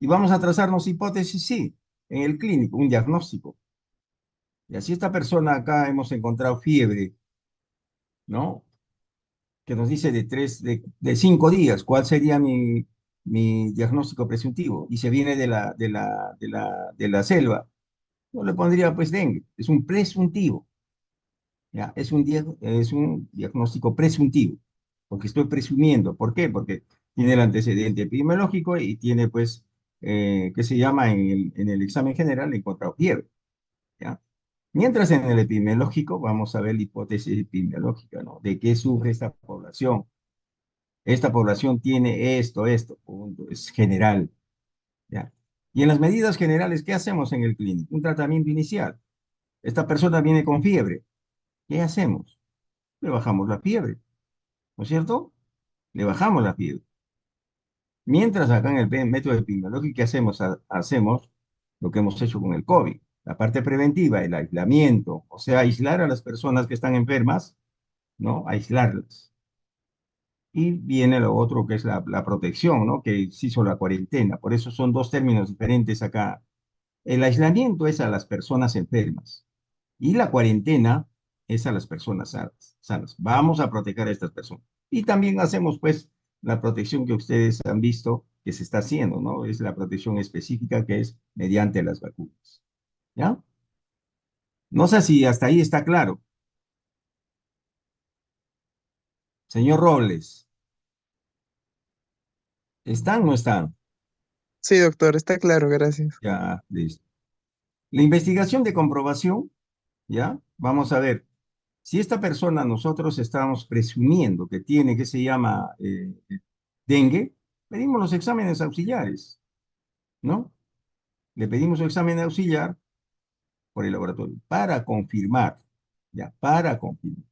Y vamos a trazarnos hipótesis, sí, en el clínico, un diagnóstico. Y así esta persona acá hemos encontrado fiebre, ¿no? Que nos dice de 5 días, ¿cuál sería mi diagnóstico presuntivo? Y se viene de la selva. Yo le pondría pues dengue, es un presuntivo, ¿ya? Es un diagnóstico presuntivo, porque estoy presumiendo. ¿Por qué? Porque tiene el antecedente epidemiológico y tiene pues, ¿qué se llama en el examen general? Encontrado fiebre, ¿ya? Mientras en el epidemiológico vamos a ver la hipótesis epidemiológica, ¿no? ¿De qué sufre esta población? Esta población tiene esto, punto, es general, ¿ya? Y en las medidas generales, ¿qué hacemos en el clínico? Un tratamiento inicial. Esta persona viene con fiebre. ¿Qué hacemos? Le bajamos la fiebre, ¿no es cierto? Le bajamos la fiebre. Mientras acá en el método epidemiológico, ¿qué hacemos? Hacemos lo que hemos hecho con el COVID, la parte preventiva, el aislamiento, o sea, aislar a las personas que están enfermas, ¿no? Aislarlas. Y viene lo otro que es la protección, ¿no? Que se hizo la cuarentena. Por eso son dos términos diferentes acá. El aislamiento es a las personas enfermas y la cuarentena es a las personas sanas. Vamos a proteger a estas personas. Y también hacemos, pues, la protección que ustedes han visto que se está haciendo, ¿no? Es la protección específica que es mediante las vacunas. ¿Ya? No sé si hasta ahí está claro. Señor Robles, ¿están o no están? Sí, doctor, está claro, gracias. Ya, listo. La investigación de comprobación, ¿ya? Vamos a ver. Si esta persona nosotros estamos presumiendo que tiene, que se llama dengue, pedimos los exámenes auxiliares, ¿no? Le pedimos un examen auxiliar por el laboratorio para confirmar, ¿ya? Para confirmar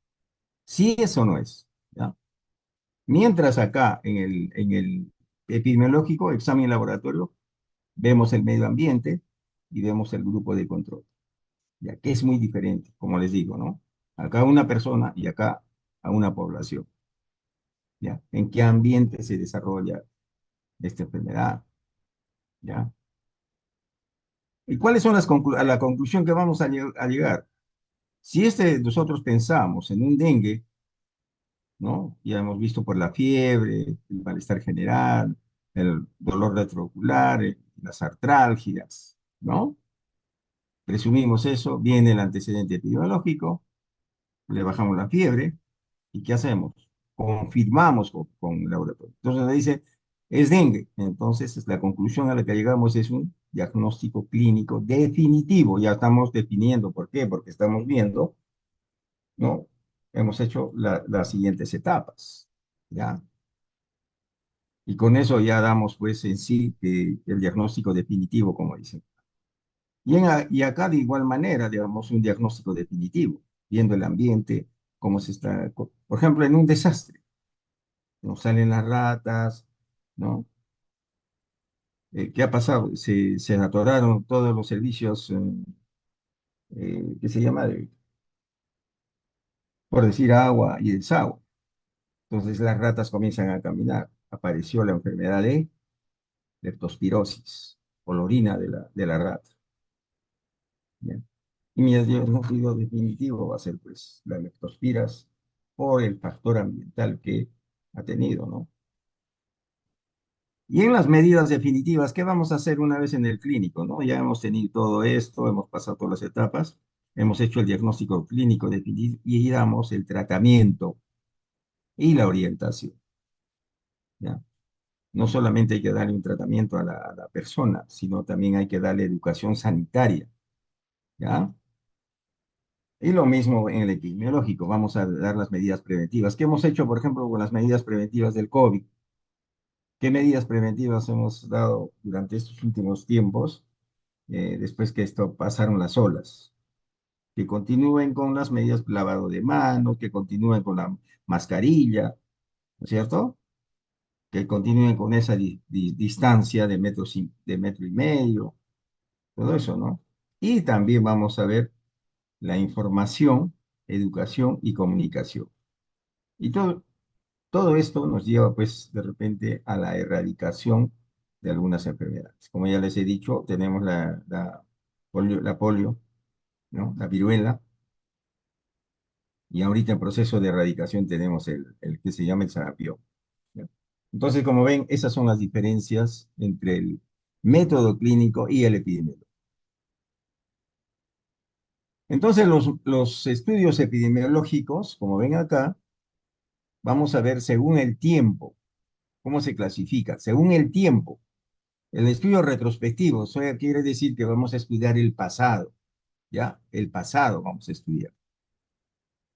si eso no es, ¿ya? Mientras acá en el epidemiológico, examen laboratorio, vemos el medio ambiente y vemos el grupo de control, ya que es muy diferente, como les digo, ¿no? Acá una persona y acá a una población. ¿Ya? ¿En qué ambiente se desarrolla esta enfermedad? ¿Ya? ¿Y cuáles son a la conclusión que vamos a llegar? Si nosotros pensamos en un dengue, ¿no? Ya hemos visto por la fiebre, el malestar general, el dolor retroocular, las artralgias, ¿no? Presumimos eso, viene el antecedente epidemiológico, le bajamos la fiebre, ¿y qué hacemos? Confirmamos con laboratorio. Entonces le dice, es dengue. Entonces la conclusión a la que llegamos es un diagnóstico clínico definitivo. Ya estamos definiendo por qué, porque estamos viendo, ¿no? Hemos hecho las siguientes etapas, ¿ya? Y con eso ya damos, pues, en sí el diagnóstico definitivo, como dicen. Y acá de igual manera, digamos, un diagnóstico definitivo, viendo el ambiente, cómo se está, por ejemplo, en un desastre. No salen las ratas, ¿no? ¿Qué ha pasado? Se atoraron todos los servicios, ¿qué se llama? Por decir agua y desagüe. Entonces las ratas comienzan a caminar. Apareció la enfermedad de leptospirosis, o la orina de la rata. ¿Ya? Y mi diagnóstico definitivo va a ser, pues, la leptospiras por el factor ambiental que ha tenido, ¿no? Y en las medidas definitivas, ¿qué vamos a hacer una vez en el clínico, no? Ya hemos tenido todo esto, hemos pasado todas las etapas, hemos hecho el diagnóstico clínico definitivo y damos el tratamiento y la orientación, ¿ya? No solamente hay que darle un tratamiento a la persona, sino también hay que darle educación sanitaria, ¿ya? Y lo mismo en el epidemiológico, vamos a dar las medidas preventivas. ¿Qué hemos hecho, por ejemplo, con las medidas preventivas del COVID? ¿Qué medidas preventivas hemos dado durante estos últimos tiempos? Después que esto pasaron las olas, que continúen con las medidas lavado de manos, que continúen con la mascarilla, ¿no es cierto? Que continúen con esa distancia de metro y medio, todo eso, ¿no? Y también vamos a ver la información, educación y comunicación. Y todo esto nos lleva, pues, de repente a la erradicación de algunas enfermedades. Como ya les he dicho, tenemos la polio, ¿no? La viruela, y ahorita en proceso de erradicación tenemos el que se llama el sarampión. ¿Ya? Entonces, como ven, esas son las diferencias entre el método clínico y el epidemiológico. Entonces, los estudios epidemiológicos, como ven acá, vamos a ver según el tiempo, cómo se clasifica, según el tiempo. El estudio retrospectivo, eso ya quiere decir que vamos a estudiar el pasado, ¿ya? El pasado vamos a estudiar,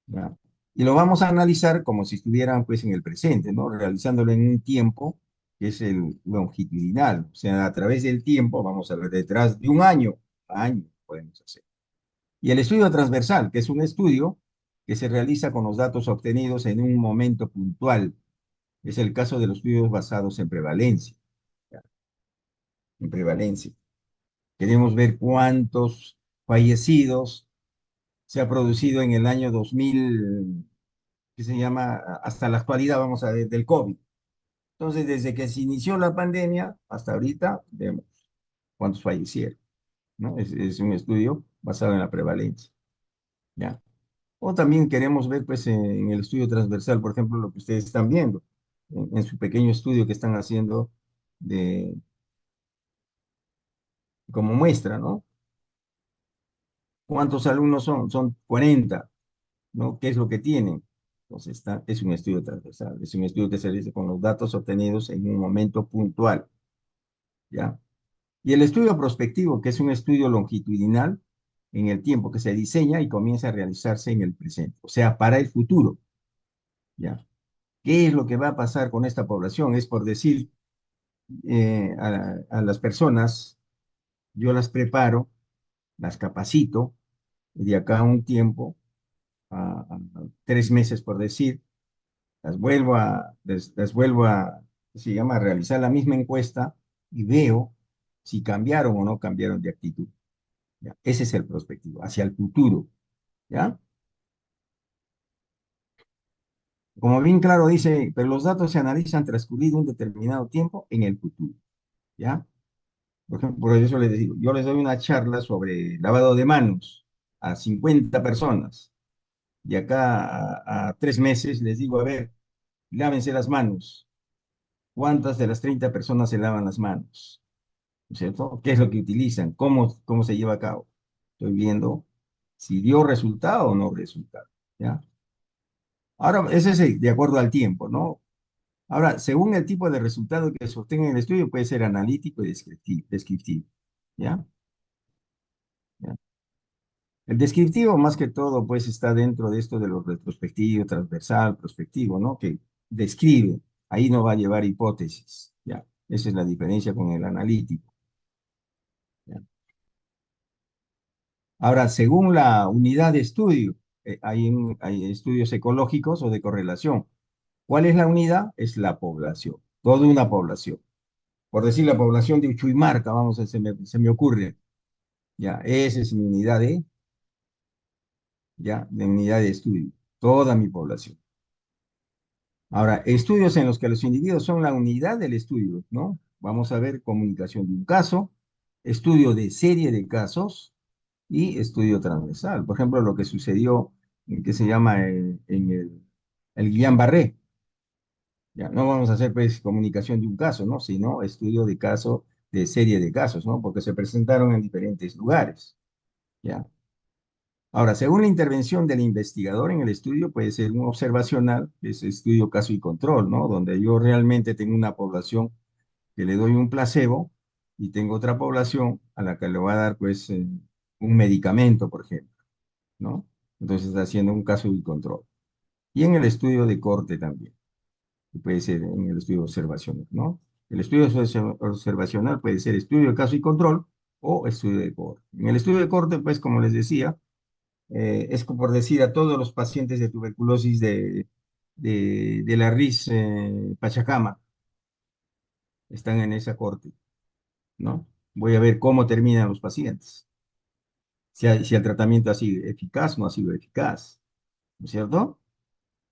¿ya? Y lo vamos a analizar como si estuvieran pues en el presente, ¿no? Realizándolo en un tiempo que es el longitudinal, o sea, a través del tiempo, vamos a ver, detrás de un año podemos hacer. Y el estudio transversal, que es un estudio que se realiza con los datos obtenidos en un momento puntual, es el caso de los estudios basados en prevalencia, ¿ya? En prevalencia. Queremos ver cuántos fallecidos se ha producido en el año 2000, que se llama, hasta la actualidad, vamos a ver, del COVID. Entonces, desde que se inició la pandemia hasta ahorita, vemos cuántos fallecieron, ¿no? Es un estudio basado en la prevalencia, ¿ya? O también queremos ver, pues, en el estudio transversal, por ejemplo, lo que ustedes están viendo, en su pequeño estudio que están haciendo de, como muestra, ¿no? ¿Cuántos alumnos son? Son 40, ¿no? ¿Qué es lo que tienen? Entonces, es un estudio transversal, es un estudio que se realiza con los datos obtenidos en un momento puntual, ¿ya? Y el estudio prospectivo, que es un estudio longitudinal en el tiempo que se diseña y comienza a realizarse en el presente, o sea, para el futuro, ¿ya? ¿Qué es lo que va a pasar con esta población? Es por decir, a las personas, yo las preparo, las capacito, y de acá a un tiempo, a 3 meses por decir, les vuelvo a, se llama, a realizar la misma encuesta y veo si cambiaron o no cambiaron de actitud. ¿Ya? Ese es el prospectivo, hacia el futuro, ¿ya? Como bien claro dice, pero los datos se analizan transcurrido un determinado tiempo en el futuro, ¿ya? Por ejemplo, por eso les digo, yo les doy una charla sobre lavado de manos a 50 personas, y acá a 3 meses les digo, a ver, lávense las manos. ¿Cuántas de las 30 personas se lavan las manos? ¿No es cierto? ¿Qué es lo que utilizan? ¿Cómo se lleva a cabo? Estoy viendo si dio resultado o no resultado, ¿ya? Ahora, ese es de acuerdo al tiempo, ¿no? Ahora, según el tipo de resultado que se obtenga en el estudio, puede ser analítico y descriptivo, ¿ya? ¿Ya? El descriptivo, más que todo, pues está dentro de esto de lo retrospectivo, transversal, prospectivo, ¿no? Que describe, ahí no va a llevar hipótesis, ¿ya? Esa es la diferencia con el analítico, ¿ya? Ahora, según la unidad de estudio, hay estudios ecológicos o de correlación. ¿Cuál es la unidad? Es la población, toda una población. Por decir la población de Uchuimarca, vamos a, se me ocurre, ya, esa es mi unidad de unidad de estudio, toda mi población. Ahora, estudios en los que los individuos son la unidad del estudio, ¿no? Vamos a ver comunicación de un caso, estudio de serie de casos y estudio transversal. Por ejemplo, lo que sucedió en que se llama en el Guillain-Barré. Ya, no vamos a hacer pues comunicación de un caso, ¿no? Sino estudio de caso, de serie de casos, ¿no? Porque se presentaron en diferentes lugares, ¿ya? Ahora, según la intervención del investigador en el estudio, puede ser un observacional, que es estudio caso y control, ¿no? Donde yo realmente tengo una población que le doy un placebo y tengo otra población a la que le voy a dar, pues, un medicamento, por ejemplo, ¿no? Entonces, está haciendo un caso y control. Y en el estudio de corte también, que puede ser en el estudio observacional, ¿no? El estudio observacional puede ser estudio de caso y control o estudio de corte. En el estudio de corte, pues, como les decía, es como por decir a todos los pacientes de tuberculosis de la RIS Pachacama, están en esa corte, ¿no? Voy a ver cómo terminan los pacientes, si el tratamiento ha sido eficaz o no ha sido eficaz, ¿no es cierto?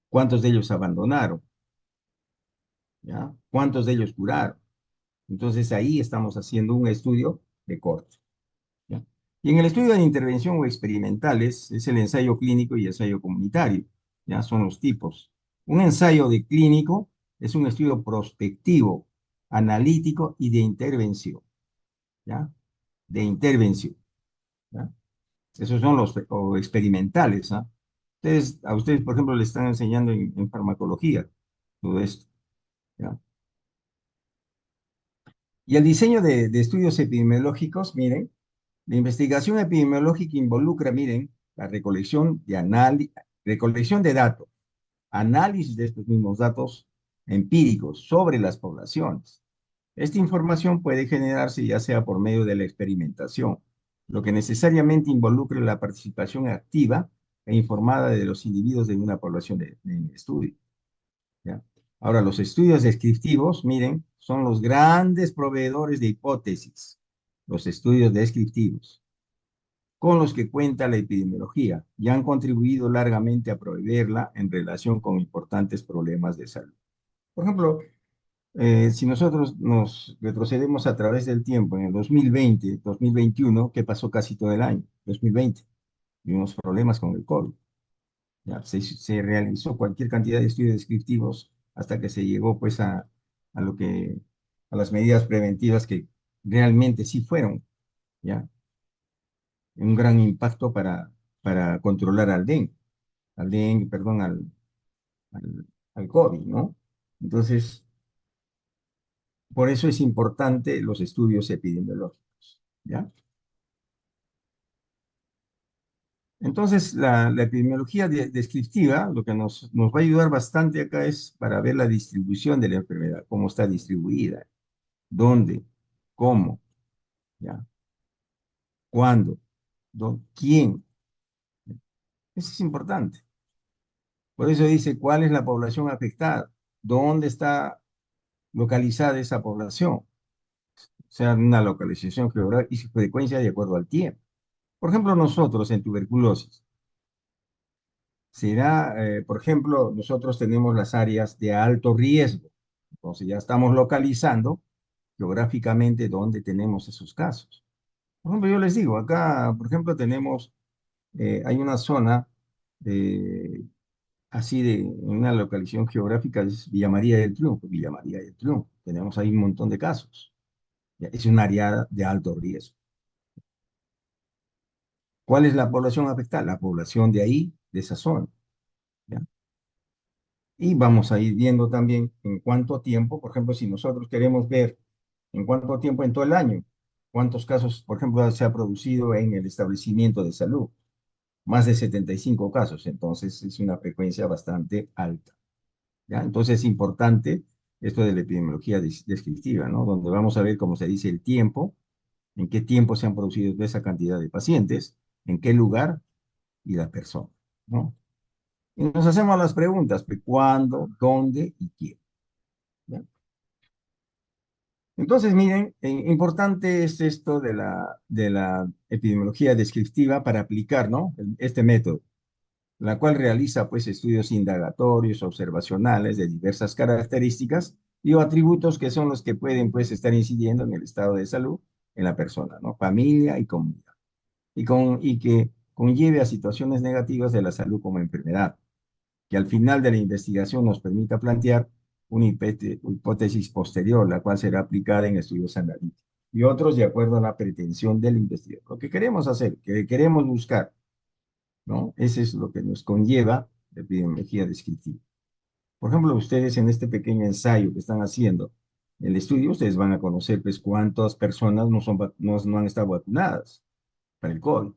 ¿Cuántos de ellos abandonaron? ¿Ya? ¿Cuántos de ellos curaron? Entonces ahí estamos haciendo un estudio de corte. ¿Ya? Y en el estudio de intervención o experimentales es el ensayo clínico y ensayo comunitario. Ya son los tipos. Un ensayo de clínico es un estudio prospectivo, analítico y de intervención. ¿Ya? De intervención. ¿Ya? Esos son los o experimentales. ¿Ah? A ustedes, por ejemplo, le están enseñando en farmacología todo esto. ¿Ya? Y el diseño de estudios epidemiológicos, miren, la investigación epidemiológica involucra, miren, la recolección de datos, análisis de estos mismos datos empíricos sobre las poblaciones. Esta información puede generarse ya sea por medio de la experimentación, lo que necesariamente involucra la participación activa e informada de los individuos de una población de estudio. ¿Ya? Ahora, los estudios descriptivos, miren, son los grandes proveedores de hipótesis, los estudios descriptivos con los que cuenta la epidemiología y han contribuido largamente a proveerla en relación con importantes problemas de salud. Por ejemplo, si nosotros nos retrocedemos a través del tiempo, en el 2020, 2021, ¿qué pasó casi todo el año? 2020, tuvimos problemas con el COVID. Ya, se realizó cualquier cantidad de estudios descriptivos hasta que se llegó pues a lo que, a las medidas preventivas que realmente sí fueron, ¿ya? Un gran impacto para controlar al dengue, perdón, al COVID, ¿no? Entonces, por eso es importante los estudios epidemiológicos, ¿ya? Entonces, la epidemiología descriptiva, lo que nos va a ayudar bastante acá es para ver la distribución de la enfermedad, cómo está distribuida, dónde, cómo, ¿ya? ¿Cuándo? ¿Quién? Eso es importante. Por eso dice, ¿cuál es la población afectada? ¿Dónde está localizada esa población? O sea, una localización geográfica y su frecuencia de acuerdo al tiempo. Por ejemplo, nosotros en tuberculosis, será, por ejemplo, nosotros tenemos las áreas de alto riesgo. Entonces ya estamos localizando geográficamente dónde tenemos esos casos. Por ejemplo, yo les digo, acá, por ejemplo, tenemos, hay una zona eh, así en una localización geográfica, es Villa María del Triunfo, Villa María del Triunfo. Tenemos ahí un montón de casos. Ya, es un área de alto riesgo. ¿Cuál es la población afectada? La población de ahí, de esa zona. ¿Ya? Y vamos a ir viendo también en cuánto tiempo, por ejemplo, si nosotros queremos ver en cuánto tiempo en todo el año, cuántos casos, por ejemplo, se ha producido en el establecimiento de salud. Más de 75 casos, entonces es una frecuencia bastante alta. ¿Ya? Entonces es importante esto de la epidemiología descriptiva, ¿no? Donde vamos a ver, como se dice, el tiempo, en qué tiempo se han producido esa cantidad de pacientes, en qué lugar y la persona, ¿no? Y nos hacemos las preguntas, pues, ¿cuándo, dónde y quién? ¿Ya? Entonces, miren, importante es esto de la epidemiología descriptiva para aplicar, ¿no? Este método, la cual realiza, pues, estudios indagatorios, observacionales de diversas características y o atributos que son los que pueden, pues, estar incidiendo en el estado de salud en la persona, ¿no? Familia y comunidad. Y que conlleve a situaciones negativas de la salud como enfermedad, que al final de la investigación nos permita plantear una hipótesis posterior, la cual será aplicada en estudios analíticos y otros de acuerdo a la pretensión del investigador. Lo que queremos hacer, que queremos buscar, ¿no? Ese es lo que nos conlleva la epidemiología descriptiva. Por ejemplo, ustedes en este pequeño ensayo que están haciendo, el estudio, ustedes van a conocer pues cuántas personas no han estado vacunadas para el COVID.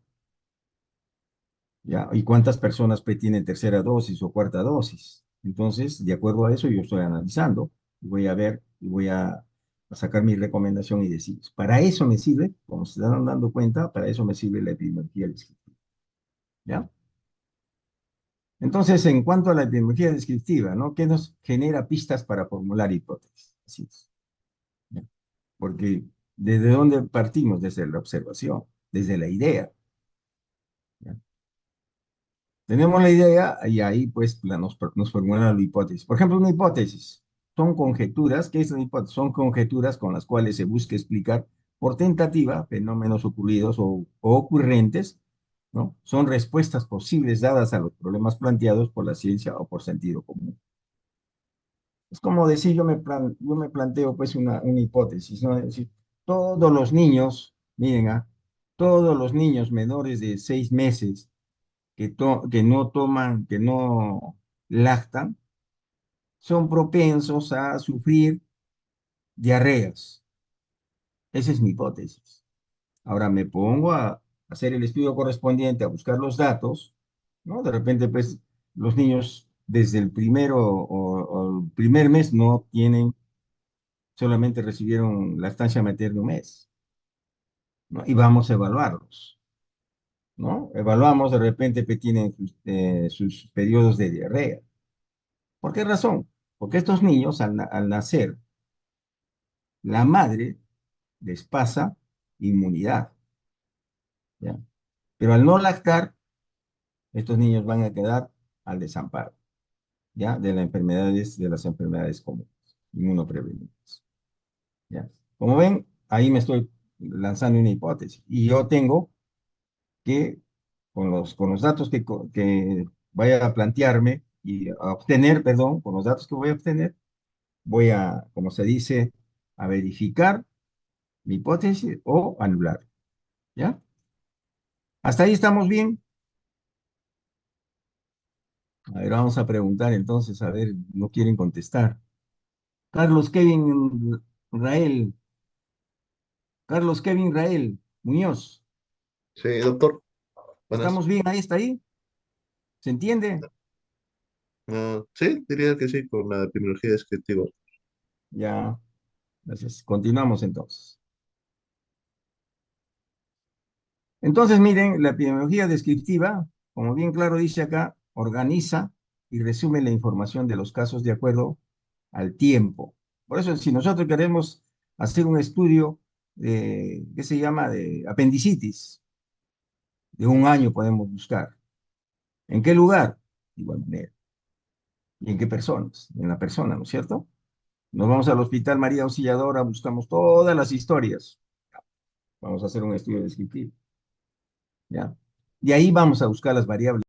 ¿Ya? ¿Y cuántas personas tienen tercera dosis o cuarta dosis? Entonces, de acuerdo a eso, yo estoy analizando y voy a ver y voy a sacar mi recomendación y decir, para eso me sirve, como se están dando cuenta, para eso me sirve la epidemiología descriptiva. ¿Ya? Entonces, en cuanto a la epidemiología descriptiva, ¿no? ¿Qué nos genera pistas para formular hipótesis? Así es. ¿Ya? Porque ¿desde dónde partimos? Desde la observación, desde la idea. ¿Ya? Tenemos la idea y ahí pues nos formula la hipótesis. Por ejemplo, una hipótesis. son conjeturas, ¿qué es la hipótesis? Son conjeturas con las cuales se busca explicar por tentativa fenómenos ocurridos o ocurrentes, ¿no? Son respuestas posibles dadas a los problemas planteados por la ciencia o por sentido común. Es como decir, yo me planteo pues una hipótesis, ¿no? Es decir, todos los niños, miren, todos los niños menores de 6 meses que no toman, que no lactan, son propensos a sufrir diarreas. Esa es mi hipótesis. Ahora me pongo a hacer el estudio correspondiente, a buscar los datos, ¿no? De repente, pues, los niños desde el primero o el primer mes no tienen, solamente recibieron lactancia materna un mes, ¿no? Y vamos a evaluarlos, ¿no? Evaluamos de repente que tienen sus periodos de diarrea. ¿Por qué razón? Porque estos niños al nacer, la madre les pasa inmunidad, ¿ya? Pero al no lactar, estos niños van a quedar al desamparo, ¿ya? De las enfermedades comunes, inmunoprevenibles, ¿ya? Como ven, ahí me estoy lanzando una hipótesis. Y yo tengo que, con los datos que vaya a plantearme y a obtener, perdón, con los datos que voy a obtener, voy a, como se dice, a verificar mi hipótesis o anular, ¿ya? Hasta ahí estamos bien. A ver, vamos a preguntar entonces, a ver, no quieren contestar. Carlos Kevin Rael, Carlos Kevin Rael Muñoz, Sí, doctor, buenas. ¿estamos bien ahí? ¿Está ahí? ¿Se entiende? Sí, diría que sí, con la epidemiología descriptiva. Ya, gracias. Continuamos entonces. Entonces, miren, la epidemiología descriptiva, como bien claro dice acá, organiza y resume la información de los casos de acuerdo al tiempo. Por eso, si nosotros queremos hacer un estudio de, ¿qué se llama? De apendicitis, de un año podemos buscar. ¿En qué lugar? De igual manera. ¿Y en qué personas? En la persona, ¿no es cierto? Nos vamos al Hospital María Auxiliadora, buscamos todas las historias. Vamos a hacer un estudio descriptivo, ¿ya? Y ahí vamos a buscar las variables.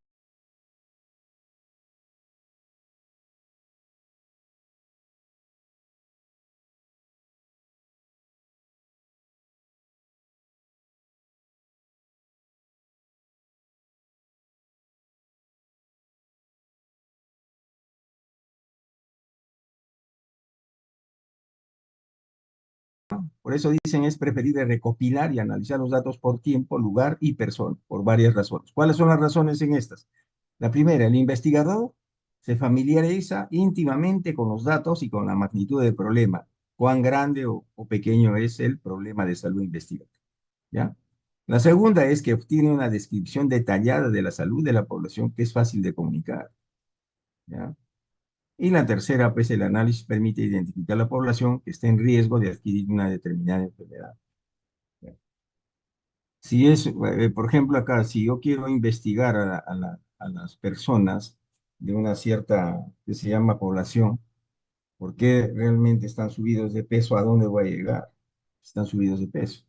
Por eso dicen es preferible recopilar y analizar los datos por tiempo, lugar y persona, por varias razones. ¿Cuáles son las razones en estas? La primera, el investigador se familiariza íntimamente con los datos y con la magnitud del problema, cuán grande o pequeño es el problema de salud investigativa, ¿ya? La segunda es que obtiene una descripción detallada de la salud de la población que es fácil de comunicar, ¿ya? Y la tercera, pues el análisis permite identificar la población que está en riesgo de adquirir una determinada enfermedad. Si es, por ejemplo, acá, si yo quiero investigar a las personas de una cierta, que se llama población, ¿por qué realmente están subidos de peso? ¿A dónde voy a llegar? Están subidos de peso.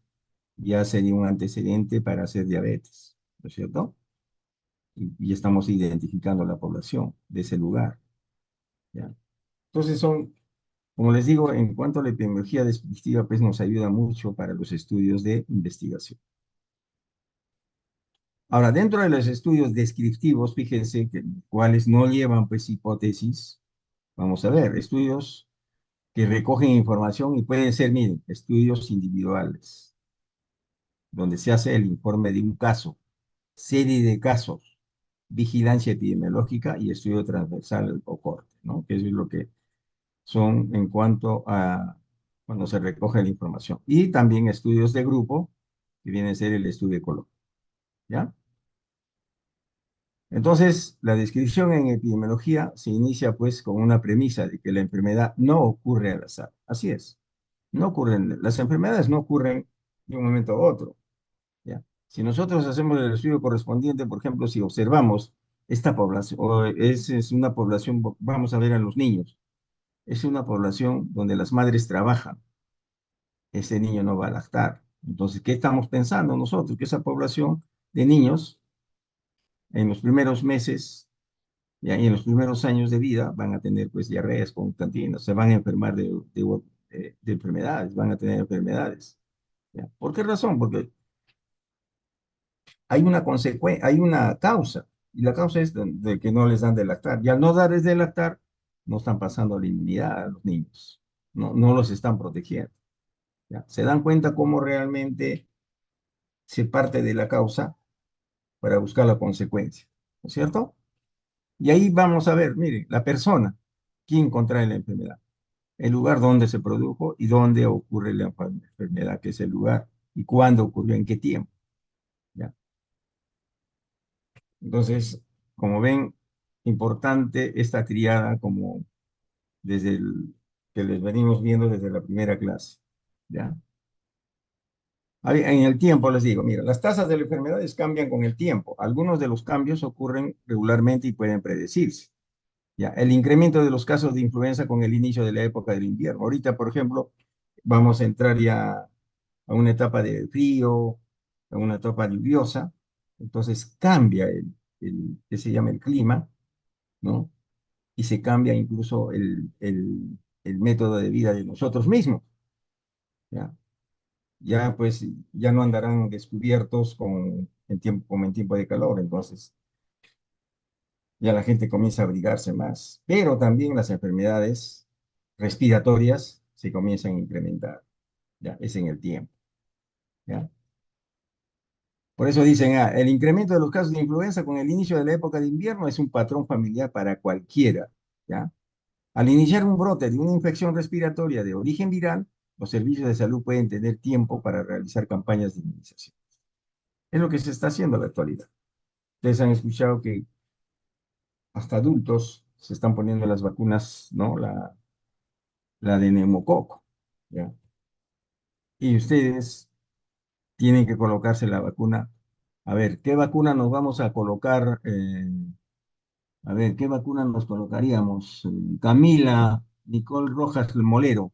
Ya sería un antecedente para hacer diabetes, ¿no es cierto? Y estamos identificando la población de ese lugar, ¿ya? Entonces son, como les digo, en cuanto a la epidemiología descriptiva, pues nos ayuda mucho para los estudios de investigación. Ahora, dentro de los estudios descriptivos, fíjense que cuáles no llevan pues hipótesis, vamos a ver, estudios que recogen información y pueden ser, miren, estudios individuales, donde se hace el informe de un caso, serie de casos, vigilancia epidemiológica y estudio transversal o corte, ¿no? Que eso es lo que son en cuanto a cuando se recoge la información. Y también estudios de grupo, que viene a ser el estudio ecológico, ¿ya? Entonces, la descripción en epidemiología se inicia pues con una premisa de que la enfermedad no ocurre al azar. Así es, no ocurren, las enfermedades no ocurren de un momento a otro, ¿ya? Si nosotros hacemos el estudio correspondiente, por ejemplo, si observamos esta población, es una población, vamos a ver a los niños, es una población donde las madres trabajan, ese niño no va a lactar. Entonces, ¿qué estamos pensando nosotros? Que esa población de niños en los primeros meses ya, y en los primeros años de vida van a tener pues diarreas constantinas, se van a enfermar de enfermedades, van a tener enfermedades. ¿Ya? ¿Por qué razón? Porque hay una consecuencia, hay una causa, y la causa es de que no les dan de lactar. Y al no darles de lactar, no están pasando la inmunidad a los niños, no los están protegiendo. ¿Ya? Se dan cuenta cómo realmente se parte de la causa para buscar la consecuencia, ¿no es cierto? Y ahí vamos a ver, mire, la persona, quién contrae la enfermedad, el lugar donde se produjo y dónde ocurre la enfermedad, que es el lugar, y cuándo ocurrió, en qué tiempo. ¿Ya? Entonces, como ven, importante esta triada como desde el que les venimos viendo desde la primera clase. ¿Ya? Ahí, en el tiempo les digo, mira, las tasas de las enfermedades cambian con el tiempo. Algunos de los cambios ocurren regularmente y pueden predecirse. Ya, el incremento de los casos de influenza con el inicio de la época del invierno. Ahorita, por ejemplo, vamos a entrar ya a una etapa de frío, a una etapa lluviosa. Entonces cambia ¿qué se llama? El clima, ¿no? Y se cambia incluso el método de vida de nosotros mismos, ¿ya? Ya pues ya no andarán descubiertos como en tiempo de calor, entonces ya la gente comienza a abrigarse más, pero también las enfermedades respiratorias se comienzan a incrementar, ya es en el tiempo, ¿ya? Por eso dicen, el incremento de los casos de influenza con el inicio de la época de invierno es un patrón familiar para cualquiera, ¿ya? Al iniciar un brote de una infección respiratoria de origen viral, los servicios de salud pueden tener tiempo para realizar campañas de inmunización. Es lo que se está haciendo en la actualidad. Ustedes han escuchado que hasta adultos se están poniendo las vacunas, ¿no? La de neumococo, ¿ya? Y ustedes tienen que colocarse la vacuna. A ver, ¿qué vacuna nos vamos a colocar? A ver, ¿qué vacuna nos colocaríamos? Camila, Nicole Rojas Molero.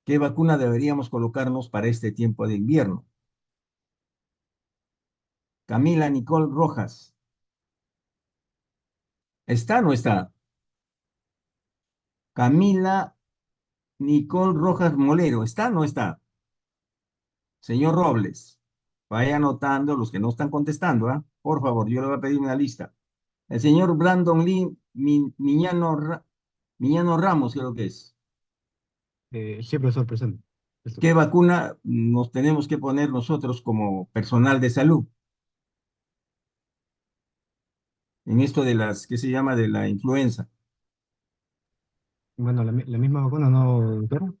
¿Qué vacuna deberíamos colocarnos para este tiempo de invierno? Camila Nicole Rojas. ¿Está o no está? Camila Nicole Rojas Molero. ¿Está o no está? Señor Robles, vaya anotando los que no están contestando, ¿ah? Por favor, yo le voy a pedir una lista. El señor Brandon Lee Miñano Ramos, creo que es. Sí, profesor, presente. Listo. ¿Qué vacuna nos tenemos que poner nosotros como personal de salud en esto de ¿qué se llama? De la influenza? Bueno, la misma vacuna, ¿no, doctor?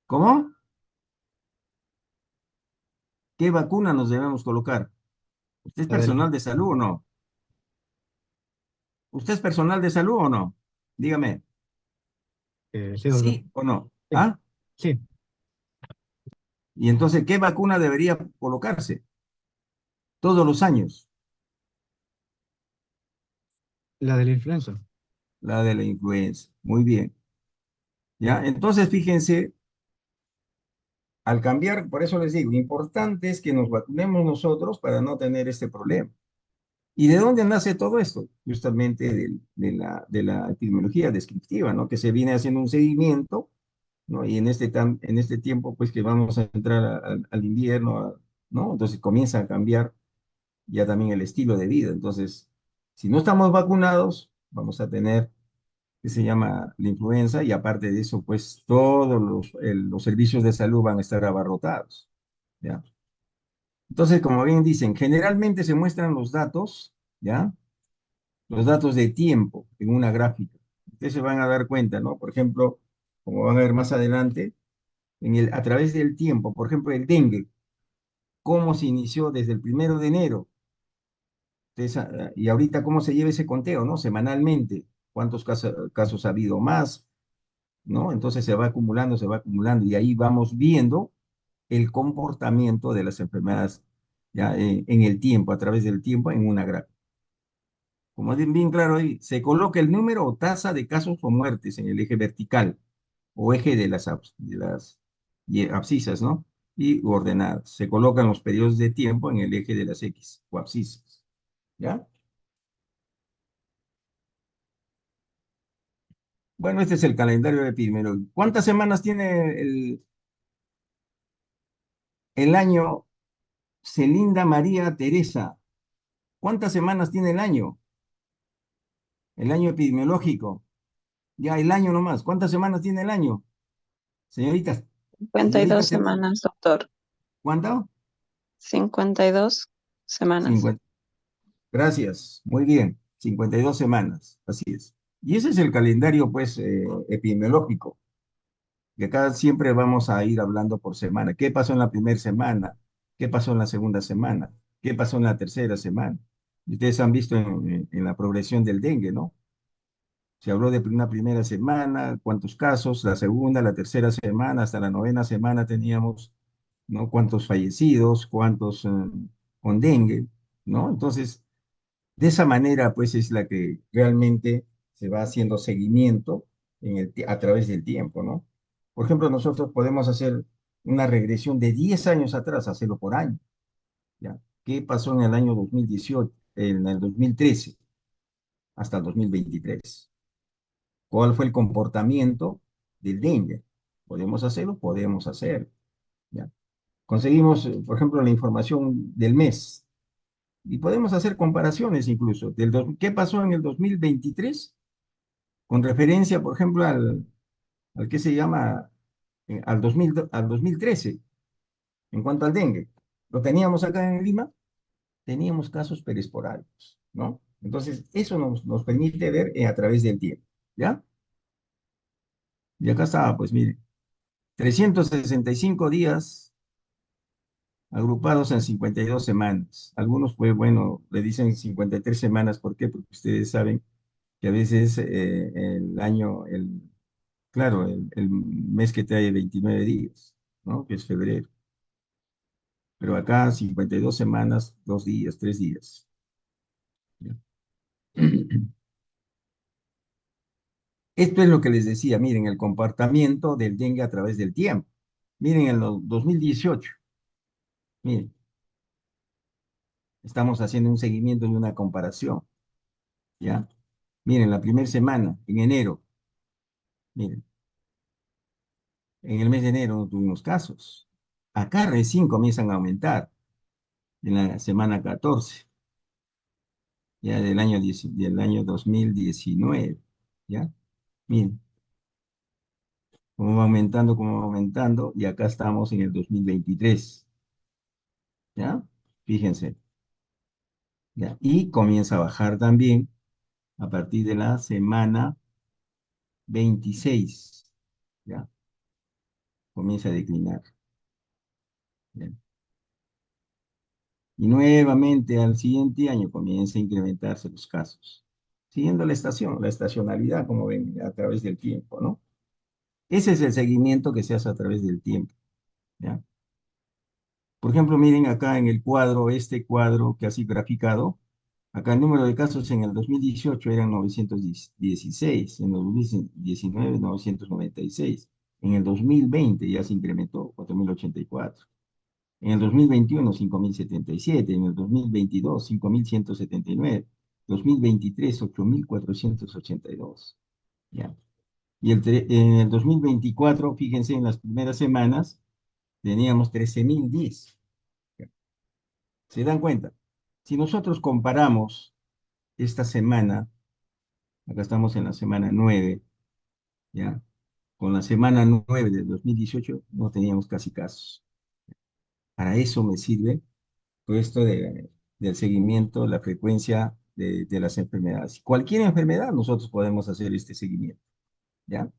¿Cómo? ¿Qué vacuna nos debemos colocar? ¿Usted es La del... personal de salud o no? ¿Usted es personal de salud o no? Dígame, sí, doctor. ¿sí o no? Sí, ¿Ah? sí, Y entonces, ¿qué vacuna debería colocarse? Todos los años, la de la influenza. la de la influenza. Muy bien. ¿Ya? Entonces, fíjense, al cambiar, por eso les digo, importante es que nos vacunemos nosotros para no tener este problema. ¿Y de dónde nace todo esto? Justamente de la epidemiología descriptiva, ¿no? Que se viene haciendo un seguimiento, ¿no? Y en este tiempo, pues que vamos a entrar al invierno, ¿no? Entonces comienza a cambiar ya también el estilo de vida. Entonces, si no estamos vacunados, vamos a tener, que se llama la influenza, y aparte de eso, pues todos los servicios de salud van a estar abarrotados, ¿ya? Entonces, como bien dicen, generalmente se muestran los datos, ¿ya? Los datos de tiempo en una gráfica. Ustedes se van a dar cuenta, ¿no? Por ejemplo, como van a ver más adelante, a través del tiempo, por ejemplo, el dengue, cómo se inició desde el 1 de enero. Y ahorita cómo se lleva ese conteo, ¿no? Semanalmente, cuántos casos ha habido más, ¿no? Entonces se va acumulando, y ahí vamos viendo el comportamiento de las enfermedades ya en el tiempo, a través del tiempo, en una gráfica. como bien claro ahí, se coloca el número o tasa de casos o muertes en el eje vertical o eje de las abscisas, ¿no? Y ordenadas. Se colocan los periodos de tiempo en el eje de las X o abscisas, ¿ya? Bueno, este es el calendario epidemiológico. ¿Cuántas semanas tiene el año Celinda María Teresa? ¿Cuántas semanas tiene el año? El año epidemiológico. Ya, el año nomás. ¿Cuántas semanas tiene el año? Señoritas, 52 señoritas, semanas, doctor. ¿cuánto? 52 semanas. 50. Gracias, muy bien. 52 semanas, así es. Y ese es el calendario, pues, epidemiológico, que acá siempre vamos a ir hablando por semana. ¿Qué pasó en la primera semana? ¿Qué pasó en la segunda semana? ¿Qué pasó en la tercera semana? Y ustedes han visto en la progresión del dengue, ¿no? Se habló de una primera semana, cuántos casos, la segunda, la tercera semana, hasta la novena semana teníamos, ¿no? Cuántos fallecidos, cuántos con dengue, ¿no? Entonces, de esa manera, pues, es la que realmente se va haciendo seguimiento a través del tiempo, ¿no? Por ejemplo, nosotros podemos hacer una regresión de 10 años atrás, hacerlo por año, ¿ya? ¿Qué pasó en el año 2018, en el 2013 hasta el 2023? ¿Cuál fue el comportamiento del dengue? ¿Podemos hacerlo? Podemos hacerlo, ¿ya? Conseguimos, por ejemplo, la información del mes y podemos hacer comparaciones incluso. ¿Qué pasó en el 2023 con referencia, por ejemplo, al que se llama, al 2013 en cuanto al dengue? Lo teníamos acá en Lima, teníamos casos peresporádicos, ¿no? Entonces, eso nos permite ver a través del tiempo, ¿ya? Y acá está, pues mire, 365 días agrupados en 52 semanas. Algunos, pues bueno, le dicen 53 semanas, ¿por qué? Porque ustedes saben que a veces el año, claro, el mes que trae 29 días, ¿no? Que es febrero. Pero acá 52 semanas, 2 días, 3 días. ¿Ya? Esto es lo que les decía, miren, el comportamiento del dengue a través del tiempo. Miren, en el 2018, miren, estamos haciendo un seguimiento y una comparación, ¿ya? Miren, la primera semana, en enero, miren, en el mes de enero no tuvimos casos. Acá recién comienzan a aumentar, en la semana 14, ya del año 2019, ¿ya? Miren, cómo va aumentando, y acá estamos en el 2023, ¿ya? Fíjense, ¿ya? Y comienza a bajar también a partir de la semana 26, ¿ya? Comienza a declinar, ¿ya? Y nuevamente al siguiente año comienza a incrementarse los casos, siguiendo la estacionalidad, como ven, a través del tiempo, ¿no? Ese es el seguimiento que se hace a través del tiempo, ¿ya? Por ejemplo, miren acá en el cuadro, este cuadro que así graficado, acá el número de casos en el 2018 eran 916, en el 2019 996, en el 2020 ya se incrementó 4084, en el 2021 5077, en el 2022 5179, 2023 8482, ¿ya? Y en el 2024, fíjense, en las primeras semanas teníamos 13.010. ¿Se dan cuenta? Si nosotros comparamos esta semana, acá estamos en la semana 9, ¿ya? Con la semana 9 del 2018 no teníamos casi casos. Para eso me sirve todo esto del seguimiento, la frecuencia de las enfermedades. Cualquier enfermedad nosotros podemos hacer este seguimiento, ¿ya?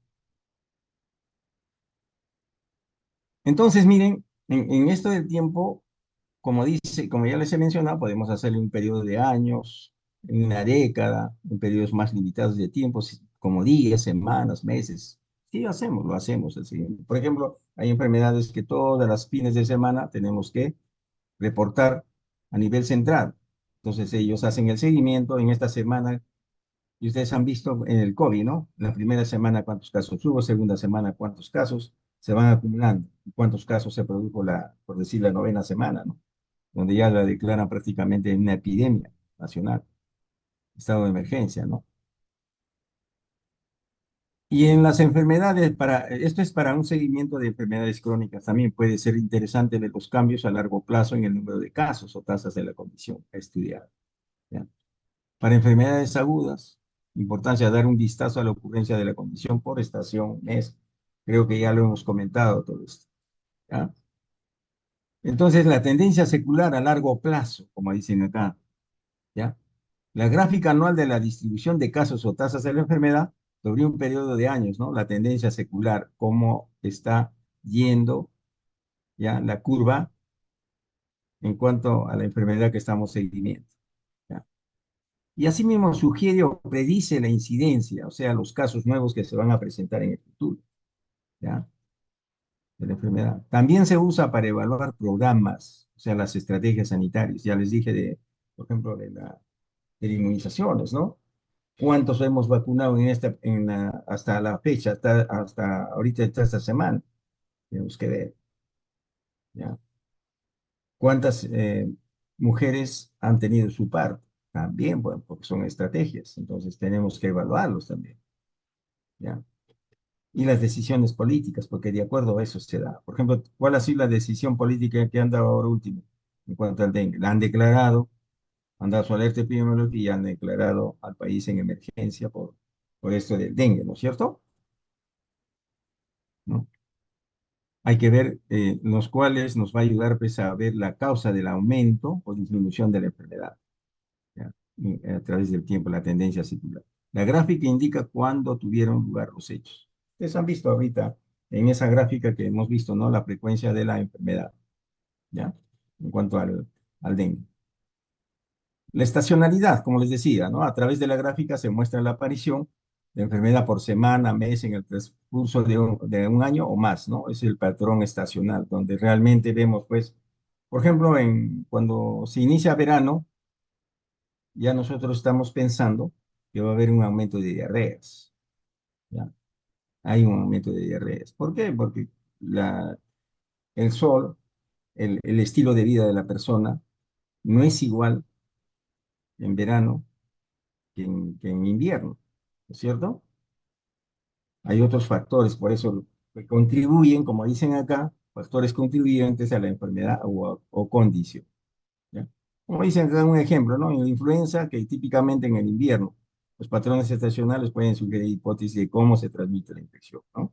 Entonces, miren, en esto del tiempo, como ya les he mencionado, podemos hacerle un periodo de años, en una década, en periodos más limitados de tiempo, como días, semanas, meses. Sí, lo hacemos así. Por ejemplo, hay enfermedades que todas las fines de semana tenemos que reportar a nivel central. Entonces ellos hacen el seguimiento en esta semana, y ustedes han visto en el COVID, ¿no? La primera semana cuántos casos hubo, segunda semana cuántos casos se van acumulando, y cuántos casos se produjo por decir, la novena semana, ¿no? Donde ya la declaran prácticamente una epidemia nacional, estado de emergencia, ¿no? Y en las enfermedades, esto es para un seguimiento de enfermedades crónicas, también puede ser interesante ver los cambios a largo plazo en el número de casos o tasas de la condición a estudiar, ¿ya? Para enfermedades agudas, importancia dar un vistazo a la ocurrencia de la condición por estación, mes. Creo que ya lo hemos comentado todo esto, ¿ya? Entonces, la tendencia secular a largo plazo, como dicen acá, ¿ya? La gráfica anual de la distribución de casos o tasas de la enfermedad sobre un periodo de años, ¿no? La tendencia secular, cómo está yendo, ¿ya? La curva en cuanto a la enfermedad que estamos seguimiento, ¿ya? Y asimismo sugiere o predice la incidencia, o sea, los casos nuevos que se van a presentar en el futuro, ¿ya? De la enfermedad. También se usa para evaluar programas, o sea, las estrategias sanitarias. Ya les dije por ejemplo, de inmunizaciones, ¿no? ¿Cuántos hemos vacunado hasta la fecha, hasta ahorita, hasta esta semana? Tenemos que ver, ¿ya? ¿Cuántas mujeres han tenido su parto? También, bueno, porque son estrategias, entonces tenemos que evaluarlos también, ¿ya? Y las decisiones políticas, porque de acuerdo a eso se da. Por ejemplo, ¿cuál ha sido la decisión política que han dado ahora último en cuanto al dengue? La han declarado, han dado su alerta epidemiológica y han declarado al país en emergencia por esto del dengue, ¿no es cierto? ¿No? Hay que ver los cuales nos va a ayudar pues, a ver la causa del aumento o disminución de la enfermedad, ¿ya? Y a través del tiempo, la tendencia circular. La gráfica indica cuándo tuvieron lugar los hechos. Ustedes han visto ahorita en esa gráfica que hemos visto, ¿no? La frecuencia de la enfermedad, ¿ya? En cuanto al dengue. La estacionalidad, como les decía, ¿no? A través de la gráfica se muestra la aparición de enfermedad por semana, mes, en el transcurso de un año o más, ¿no? Es el patrón estacional, donde realmente vemos, pues, por ejemplo, cuando se inicia verano, ya nosotros estamos pensando que va a haber un aumento de diarreas, ¿ya? Hay un aumento de diarreas. ¿Por qué? Porque el sol, el estilo de vida de la persona, no es igual en verano que en invierno, ¿no es cierto? Hay otros factores, por eso que contribuyen, como dicen acá, factores contribuyentes a la enfermedad o condición, ¿ya? Como dicen acá un ejemplo, ¿no? En la influenza, que típicamente en el invierno, los patrones estacionales pueden sugerir hipótesis de cómo se transmite la infección, ¿no?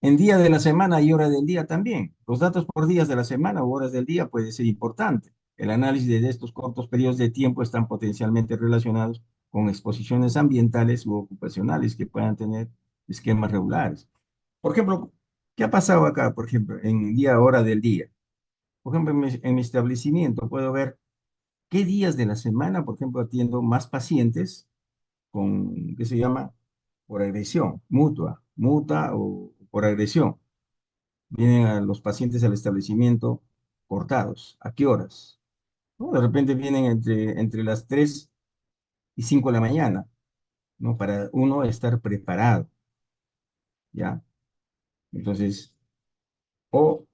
En día de la semana y hora del día también. Los datos por días de la semana u horas del día puede ser importante. El análisis de estos cortos periodos de tiempo están potencialmente relacionados con exposiciones ambientales u ocupacionales que puedan tener esquemas regulares. Por ejemplo, ¿qué ha pasado acá, por ejemplo, en día, hora del día? Por ejemplo, en mi establecimiento puedo ver qué días de la semana, por ejemplo, atiendo más pacientes con, ¿qué se llama? Por agresión, mutua o por agresión. Vienen a los pacientes al establecimiento cortados. ¿A qué horas? ¿No? De repente vienen entre las 3 y 5 de la mañana, ¿no? Para uno estar preparado, ¿ya? Entonces, o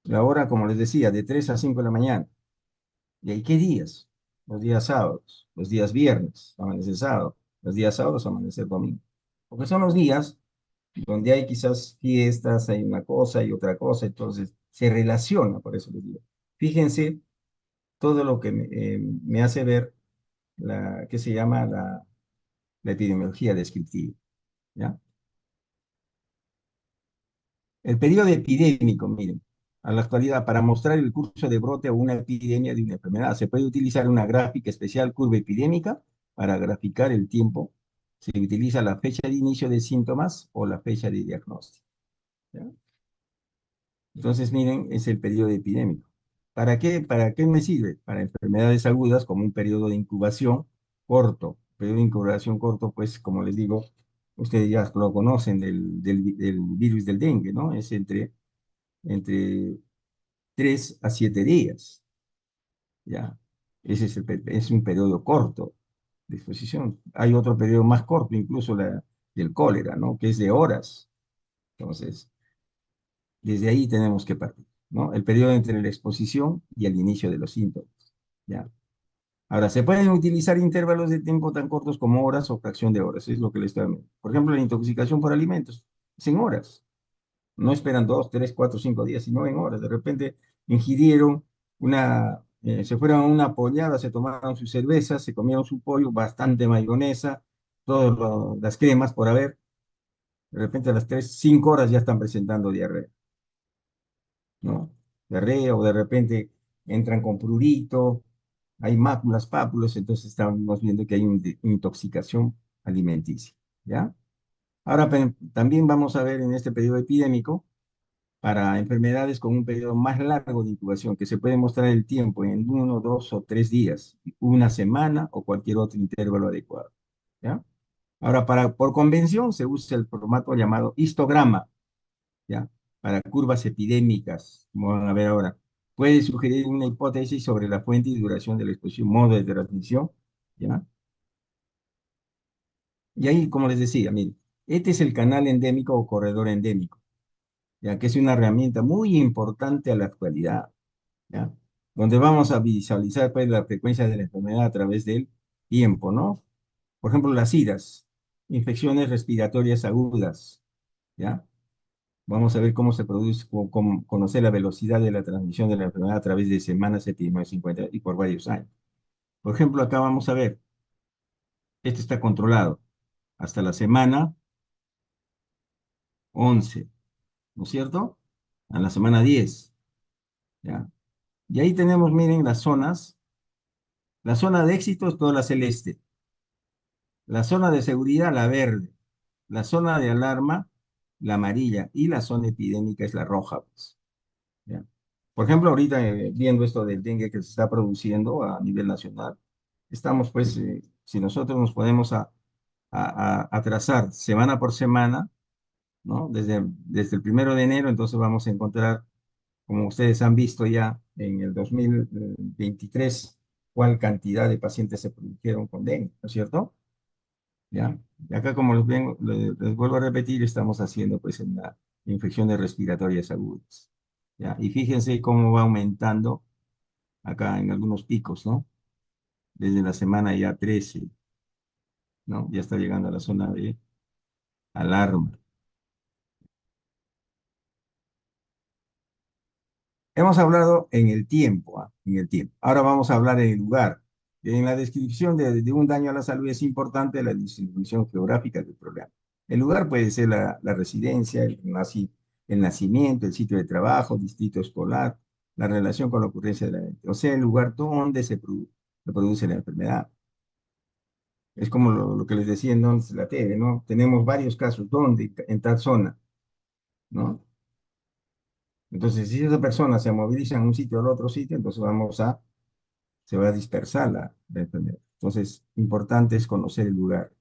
la hora, como les decía, de 3 a 5 de la mañana. ¿Y ahí qué días? Los días sábados, los días viernes, amanecer sábado, los días sábados, amanecer domingo. Porque son los días donde hay quizás fiestas, hay una cosa y otra cosa, entonces se relaciona, por eso les digo. Fíjense todo lo que me hace ver ¿qué se llama? La epidemiología descriptiva, ¿ya? El periodo epidémico, miren, a la actualidad, para mostrar el curso de brote o una epidemia de una enfermedad, se puede utilizar una gráfica especial, curva epidémica, para graficar el tiempo. Se utiliza la fecha de inicio de síntomas o la fecha de diagnóstico, ¿ya? Entonces, miren, es el periodo epidémico. ¿Para qué? ¿Para qué me sirve? Para enfermedades agudas como un periodo de incubación corto. Periodo de incubación corto, pues, como les digo, ustedes ya lo conocen del virus del dengue, ¿no? Es entre 3 a 7 días, ¿ya? Ese es un periodo corto de exposición. Hay otro periodo más corto, incluso del cólera, ¿no? Que es de horas. Entonces, desde ahí tenemos que partir, ¿no? El periodo entre la exposición y el inicio de los síntomas, ¿ya? Ahora, se pueden utilizar intervalos de tiempo tan cortos como horas o fracción de horas, es lo que le estoy hablando. Por ejemplo, la intoxicación por alimentos, es en horas. No esperan 2, 3, 4, 5 días, sino en horas. De repente ingirieron se fueron a una pollada, se tomaron sus cervezas, se comieron su pollo, bastante mayonesa, todas las cremas por haber. De repente a las 3, 5 horas ya están presentando diarrea, ¿no? Diarrea o de repente entran con prurito, hay máculas, pápulas, entonces estamos viendo que hay una intoxicación alimenticia, ¿ya? Ahora también vamos a ver en este periodo epidémico para enfermedades con un periodo más largo de incubación, que se puede mostrar el tiempo en 1, 2 o 3 días, una semana o cualquier otro intervalo adecuado, ¿ya? Ahora, por convención se usa el formato llamado histograma, ¿ya? Para curvas epidémicas, como van a ver ahora. Puede sugerir una hipótesis sobre la fuente y duración de la exposición, modo de transmisión, ¿ya? Y ahí, como les decía, miren, este es el canal endémico o corredor endémico, ya que es una herramienta muy importante a la actualidad, ¿ya? Donde vamos a visualizar pues, la frecuencia de la enfermedad a través del tiempo, ¿no? Por ejemplo, las SIDAs, infecciones respiratorias agudas, ¿ya? Vamos a ver cómo se produce, conocer la velocidad de la transmisión de la enfermedad a través de semanas epidemiológicas 50 y por varios años. Por ejemplo, acá vamos a ver, este está controlado hasta la semana 11, ¿no es cierto? A la semana 10, ¿ya? Y ahí tenemos, miren, las zonas. La zona de éxito es toda la celeste. La zona de seguridad, la verde. La zona de alarma, la amarilla. Y la zona epidémica es la roja, pues, ¿ya? Por ejemplo, ahorita viendo esto del dengue que se está produciendo a nivel nacional, estamos pues, si nosotros nos podemos a trazar semana por semana, ¿no? Desde el 1 de enero, entonces vamos a encontrar, como ustedes han visto ya en el 2023, cuál cantidad de pacientes se produjeron con dengue, ¿no es cierto? ¿Ya? Y acá, como les vuelvo a repetir, estamos haciendo pues en la infecciones respiratorias agudas, ¿ya? Y fíjense cómo va aumentando acá en algunos picos, ¿no? Desde la semana ya 13, ¿no? Ya está llegando a la zona de alarma. Hemos hablado en el tiempo, ¿ah? En el tiempo. Ahora vamos a hablar en el lugar. En la descripción de un daño a la salud es importante la distribución geográfica del problema. El lugar puede ser la residencia, el nacimiento, el sitio de trabajo, distrito escolar, la relación con la ocurrencia de la evento. O sea, el lugar donde se produce la enfermedad. Es como lo que les decía entonces la TV, ¿no? Tenemos varios casos, ¿dónde? En tal zona, ¿no? Entonces, si esa persona se moviliza en un sitio al otro sitio, entonces se va a dispersar la enfermedad. Entonces, importante es conocer el lugar.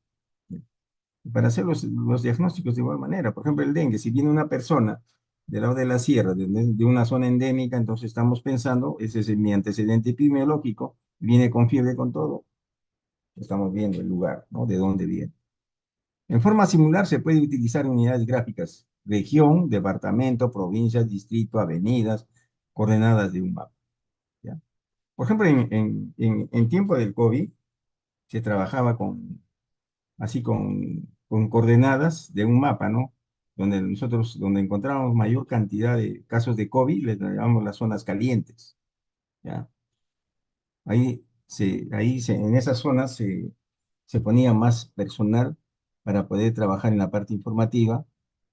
Para hacer los diagnósticos de igual manera, por ejemplo, el dengue, si viene una persona del lado de la sierra, de una zona endémica, entonces estamos pensando, ese es mi antecedente epidemiológico, viene con fiebre con todo, estamos viendo el lugar, ¿no? De dónde viene. En forma similar se puede utilizar unidades gráficas, región, departamento, provincia, distrito, avenidas, coordenadas de un mapa, ¿ya? Por ejemplo, en tiempo del COVID se trabajaba así con coordenadas de un mapa, ¿no? Donde encontramos mayor cantidad de casos de COVID, les llamamos las zonas calientes, ¿ya? En esas zonas se ponía más personal para poder trabajar en la parte informativa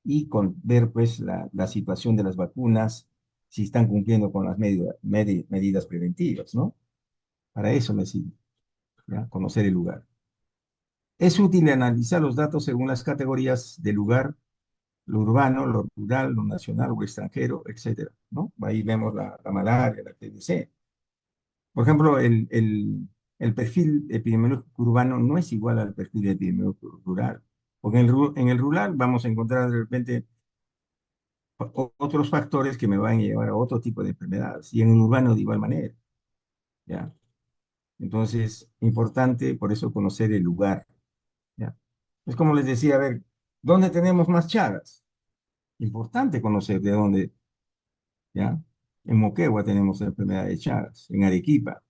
y ver pues la situación de las vacunas, si están cumpliendo con las medidas preventivas, ¿no? Para eso me sirve, ¿ya? Conocer el lugar. Es útil analizar los datos según las categorías de lugar, lo urbano, lo rural, lo nacional o extranjero, etcétera, ¿no? Ahí vemos la malaria, la TBC. Por ejemplo, el perfil epidemiológico urbano no es igual al perfil epidemiológico rural, porque en el rural vamos a encontrar de repente otros factores que me van a llevar a otro tipo de enfermedades, y en el urbano de igual manera, ¿ya? Entonces, importante por eso conocer el lugar, ¿ya? Es como les decía, a ver, ¿dónde tenemos más chagas? Importante conocer de dónde, ¿ya? En Moquegua tenemos la enfermedad de Chagas, en Arequipa,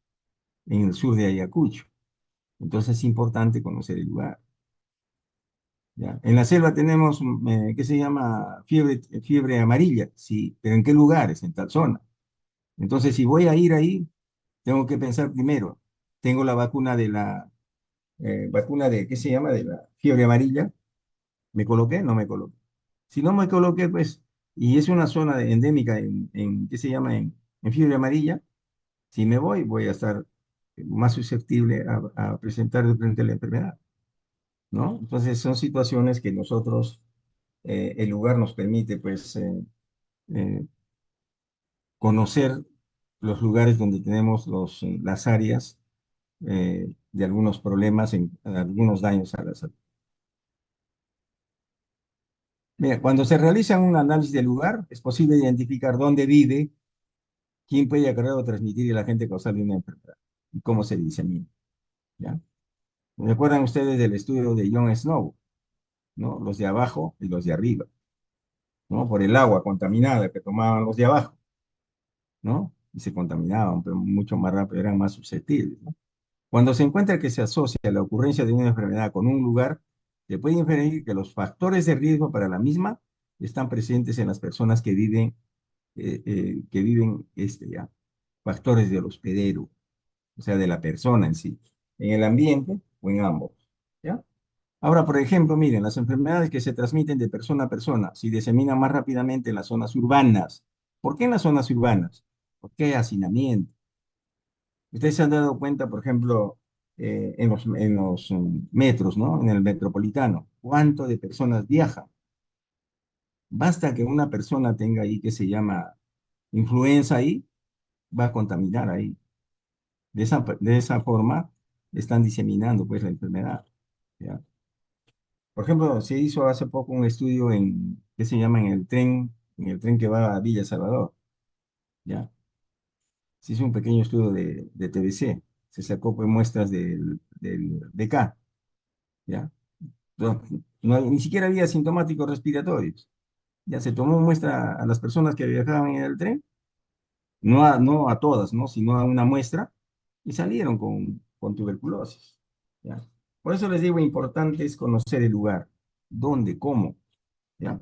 en el sur de Ayacucho. Entonces es importante conocer el lugar, ¿ya? En la selva tenemos, ¿qué se llama? Fiebre amarilla, sí, pero ¿en qué lugares? En tal zona. Entonces, si voy a ir ahí, tengo que pensar primero, tengo la vacuna de, ¿qué se llama? De la fiebre amarilla, ¿me coloqué? No me coloqué. Si no me coloqué, pues, y es una zona endémica ¿qué se llama? En fiebre amarilla, si me voy, voy a estar más susceptible a presentar de frente la enfermedad, ¿no? Entonces son situaciones que nosotros, el lugar nos permite, pues, eh, conocer los lugares donde tenemos las áreas de algunos problemas, algunos daños a la salud. Mira, cuando se realiza un análisis del lugar, es posible identificar dónde vive, quién puede acarrear o transmitir el agente causal de una enfermedad y cómo se disemina, ¿ya? ¿Recuerdan ustedes del estudio de John Snow, ¿no? Los de abajo y los de arriba, ¿no? Por el agua contaminada que tomaban los de abajo, ¿no? Y se contaminaban, pero mucho más rápido, eran más susceptibles, ¿no? Cuando se encuentra que se asocia la ocurrencia de una enfermedad con un lugar, se puede inferir que los factores de riesgo para la misma están presentes en las personas que viven ya, factores del hospedero, o sea, de la persona en sí, en el ambiente o en ambos, ¿ya? Ahora, por ejemplo, miren, las enfermedades que se transmiten de persona a persona se diseminan más rápidamente en las zonas urbanas. ¿Por qué en las zonas urbanas? Porque hay hacinamiento. Ustedes se han dado cuenta, por ejemplo, en los metros, ¿no? En el metropolitano, ¿cuánto de personas viajan? Basta que una persona tenga ahí que se llama influenza ahí, va a contaminar ahí. De esa forma están diseminando pues la enfermedad, ¿ya? Por ejemplo, se hizo hace poco un estudio ¿qué se llama? En el tren que va a Villa Salvador, ¿ya? Se hizo un pequeño estudio de TBC, se sacó pues muestras del BK, ¿ya? No, ni siquiera había sintomáticos respiratorios. Ya se tomó muestra a las personas que viajaban en el tren, no a todas, ¿no? Sino a una muestra, y salieron con tuberculosis, ¿ya? Por eso les digo, importante es conocer el lugar, dónde, cómo, ¿ya?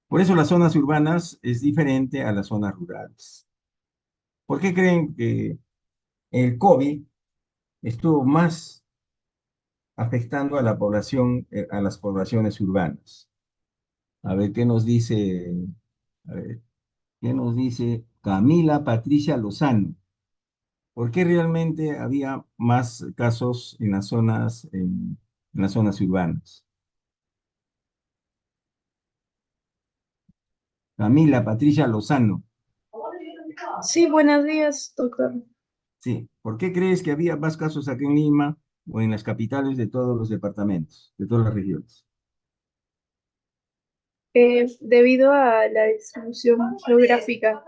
Por eso las zonas urbanas es diferente a las zonas rurales. ¿Por qué creen que el COVID estuvo más afectando a la población, a las poblaciones urbanas? A ver, a ver, ¿qué nos dice Camila Patricia Lozano? ¿Por qué realmente había más casos en las zonas urbanas? Camila Patricia Lozano, Sí, buenos días, doctor. sí. ¿Por qué crees que había más casos aquí en Lima o en las capitales de todos los departamentos, de todas las regiones? Debido a la distribución geográfica.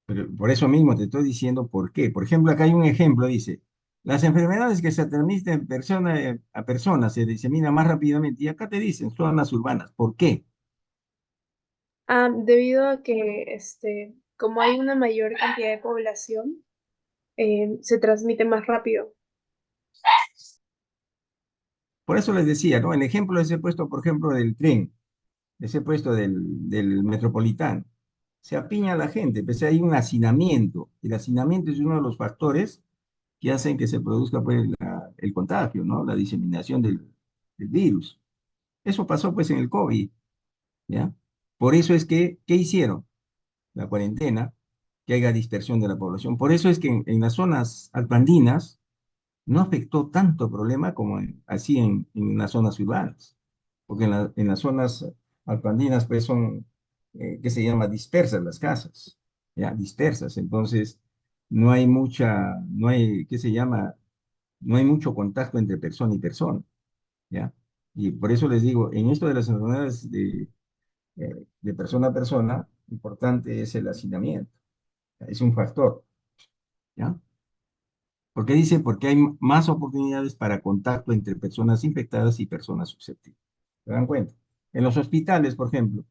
Pero por eso mismo te estoy diciendo por qué. Por ejemplo, acá hay un ejemplo, dice, las enfermedades que se transmiten persona a persona se diseminan más rápidamente. Y acá te dicen, zonas urbanas. ¿Por qué? Debido a que, como hay una mayor cantidad de población, se transmite más rápido. Por eso les decía, ¿no? El ejemplo ese puesto, por ejemplo, del tren, ese puesto del metropolitano. Se apiña la gente, pues hay un hacinamiento. El hacinamiento es uno de los factores que hacen que se produzca pues, el contagio, ¿no? La diseminación del virus. Eso pasó pues en el COVID, ¿ya? Por eso es que, ¿qué hicieron? La cuarentena, que haya dispersión de la población. Por eso es que en las zonas alpandinas no afectó tanto problema como así en las zonas urbanas, porque en las zonas alpandinas pues son, ¿qué se llama? Dispersas las casas, ¿ya? Dispersas, entonces ¿qué se llama? No hay mucho contacto entre persona y persona, ¿ya? Y por eso les digo, en esto de las enfermedades de persona a persona, importante es el hacinamiento, Es un factor, ¿ya? ¿Por qué dice? Porque hay más oportunidades para contacto entre personas infectadas y personas susceptibles. ¿Se dan cuenta? En los hospitales, por ejemplo,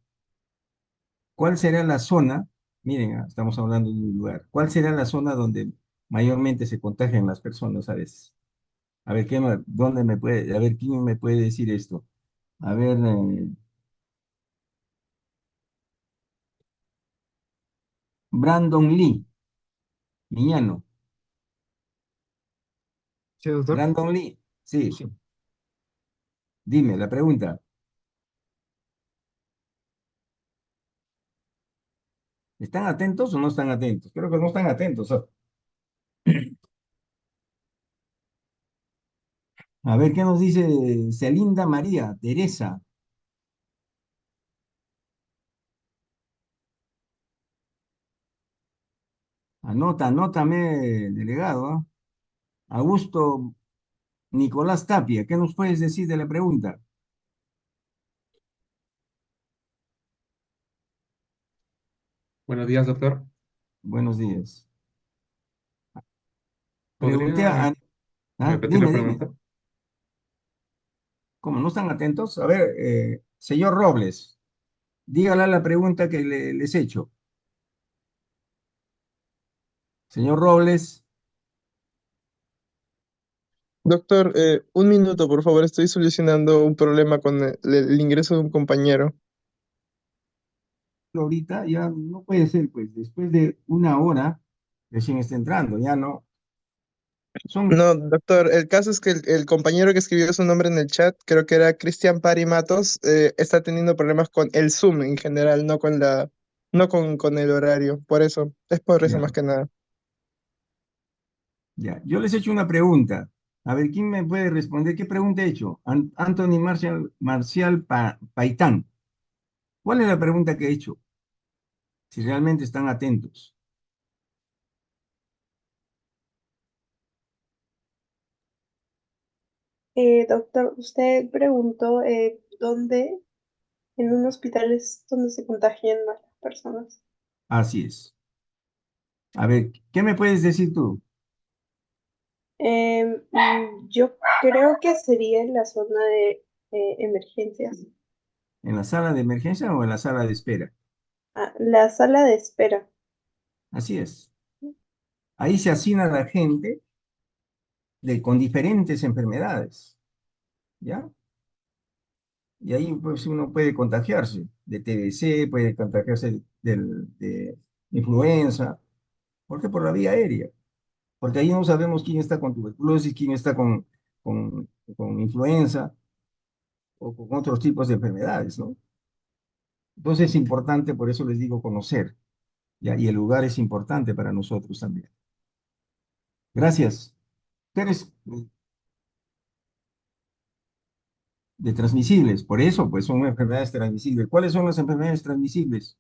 ¿cuál será la zona? Miren, estamos hablando de un lugar. ¿Cuál será la zona donde mayormente se contagian las personas a veces? A ver, ¿dónde me puede, a ver, quién me puede decir esto? A ver, Brandon Lee, Miñano. Sí, doctor. Brandon Lee, sí, Sí. dime la pregunta. ¿Están atentos o no están atentos? Creo que no están atentos. A ver, ¿qué nos dice Celinda María, Teresa? Anótame, delegado. ¿Ah? Augusto Nicolás Tapia, ¿qué nos puedes decir de la pregunta? Buenos días, doctor. Buenos días. Pregunté ¿Podría repetir la dime, pregunta? ¿cómo no están atentos? A ver, señor Robles, dígale la pregunta que les he hecho. Señor Robles, Doctor, un minuto, por favor, estoy solucionando un problema con el ingreso de un compañero. ahorita ya no puede ser, pues, después de una hora recién está entrando, ya no. Son, No, doctor, el caso es que el compañero que escribió su nombre en el chat, creo que era Cristian Pari Matos, está teniendo problemas con el Zoom en general, no con el horario. Es por eso ya, más que nada. ya. Yo les he hecho una pregunta. A ver, ¿quién me puede responder? ¿Qué pregunta he hecho? Anthony Marcial Paitán. ¿Cuál es la pregunta que he hecho? Si realmente están atentos. Doctor, usted preguntó dónde en un hospital es donde se contagian más las personas. Así es. A ver, ¿qué me puedes decir tú? Yo creo que sería en la zona de emergencias. ¿En la sala de emergencia o en la sala de espera? Ah, la sala de espera. Así es. Ahí se asigna la gente con diferentes enfermedades, ¿ya? Y ahí pues uno puede contagiarse de TBC, puede contagiarse de influenza. ¿Por qué? Por la vía aérea. Porque ahí no sabemos quién está con tuberculosis, quién está con influenza o con otros tipos de enfermedades, ¿no? Entonces es importante, por eso les digo, conocer, ¿ya? Y el lugar es importante para nosotros también. Gracias. Ustedes de transmisibles, por eso, pues son enfermedades transmisibles. ¿Cuáles son las enfermedades transmisibles?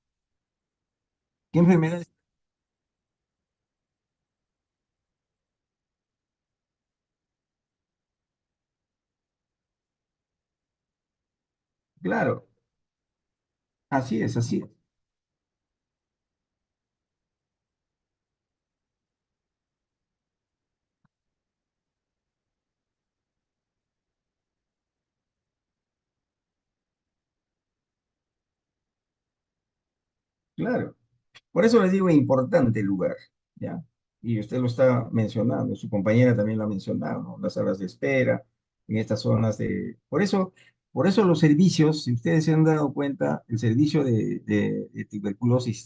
¿Qué enfermedades? Claro, así es, claro. Por eso les digo importante el lugar, ¿ya? Y usted lo está mencionando, su compañera también lo ha mencionado, ¿no? Las salas de espera, en estas zonas de... Por eso los servicios, si ustedes se han dado cuenta, el servicio de tuberculosis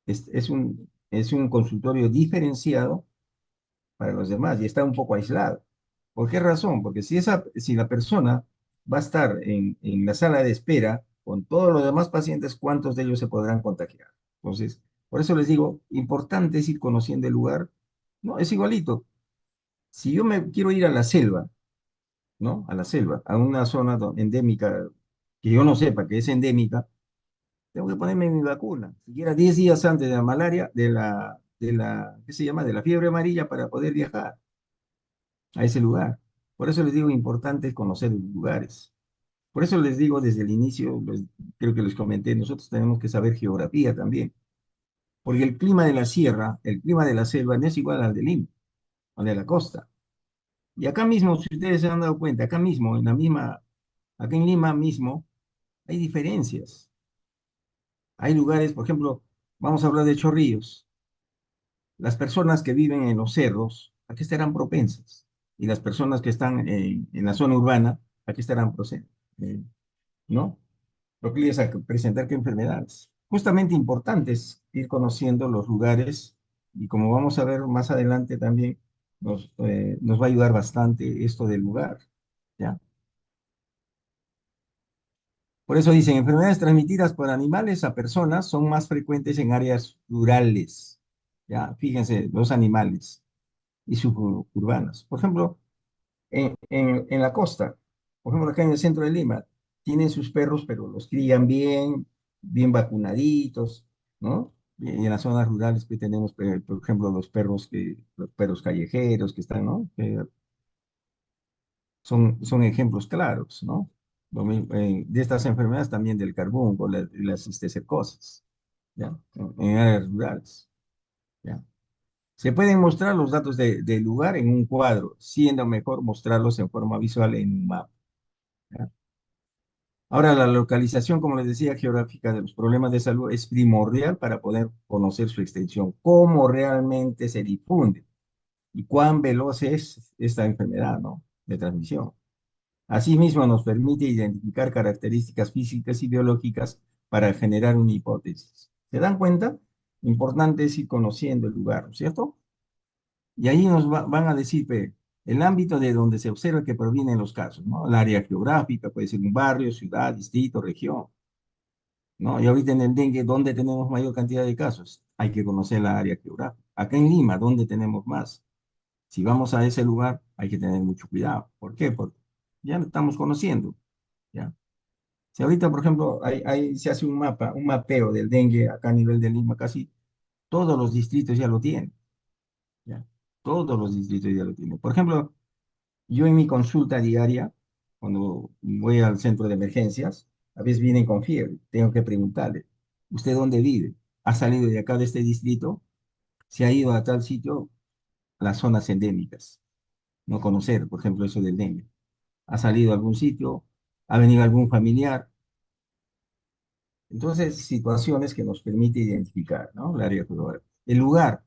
es un consultorio diferenciado para los demás y está un poco aislado. ¿Por qué razón? Porque si la persona va a estar en la sala de espera con todos los demás pacientes, ¿cuántos de ellos se podrán contagiar? Entonces, por eso les digo, importante es ir conociendo el lugar. No, es igualito. Si yo me quiero ir a la selva, ¿no? A la selva, a una zona endémica, que yo no sepa que es endémica, tengo que ponerme mi vacuna, siquiera 10 días antes de la malaria, ¿qué se llama? De la fiebre amarilla para poder viajar a ese lugar. Por eso les digo, importante es conocer los lugares. Por eso les digo desde el inicio, creo que les comenté, nosotros tenemos que saber geografía también. porque el clima de la sierra, el clima de la selva no es igual al de Lima, o de la costa. Y acá mismo, si ustedes se han dado cuenta, acá mismo, acá en Lima mismo, hay diferencias. Hay lugares, por ejemplo, vamos a hablar de Chorrillos. Las personas que viven en los cerros, ¿a qué estarán propensas? Y las personas que están en la zona urbana, ¿a qué estarán ¿no? Proclives a presentar qué enfermedades. Justamente importante es ir conociendo los lugares y como vamos a ver más adelante también, nos va a ayudar bastante esto del lugar, ¿ya? Por eso dicen, enfermedades transmitidas por animales a personas son más frecuentes en áreas rurales, ¿ya? Fíjense, los animales y suburbanas. Por ejemplo, en la costa, por ejemplo, acá en el centro de Lima, tienen sus perros, pero los crían bien, bien vacunaditos, ¿no? Y en las zonas rurales que tenemos, por ejemplo, los perros callejeros que están, ¿no? Son ejemplos claros, ¿no? De estas enfermedades también del carbón, las cisticercosis, ¿ya? En áreas rurales, ¿ya? Se pueden mostrar los datos del lugar en un cuadro, siendo mejor mostrarlos en forma visual en un mapa, ¿ya? Ahora, la localización, como les decía, geográfica de los problemas de salud es primordial para poder conocer su extensión, cómo realmente se difunde y cuán veloz es esta enfermedad, ¿no? De transmisión. Asimismo, nos permite identificar características físicas y biológicas para generar una hipótesis. ¿Se dan cuenta? Importante es ir conociendo el lugar, ¿no es cierto? Y ahí van a decir, el ámbito de donde se observa que provienen los casos, ¿no? El área geográfica, puede ser un barrio, ciudad, distrito, región, ¿no? Y ahorita en el dengue, ¿dónde tenemos mayor cantidad de casos? Hay que conocer la área geográfica. Acá en Lima, ¿dónde tenemos más? Si vamos a ese lugar, hay que tener mucho cuidado. ¿Por qué? Porque ya lo estamos conociendo, ¿ya? Si ahorita, por ejemplo, se hace un mapeo del dengue acá a nivel de Lima, casi todos los distritos ya lo tienen, ¿ya? Todos los distritos ya lo tienen. Por ejemplo, yo en mi consulta diaria, cuando voy al centro de emergencias, a veces vienen con fiebre. Tengo que preguntarle, ¿usted dónde vive? ¿Ha salido de acá de este distrito? ¿Se ha ido a tal sitio? Las zonas endémicas. No conocer, por ejemplo, eso del dengue. ¿Ha salido a algún sitio? ¿Ha venido algún familiar? Entonces, situaciones que nos permite identificar, ¿no? El área geográfica. El lugar,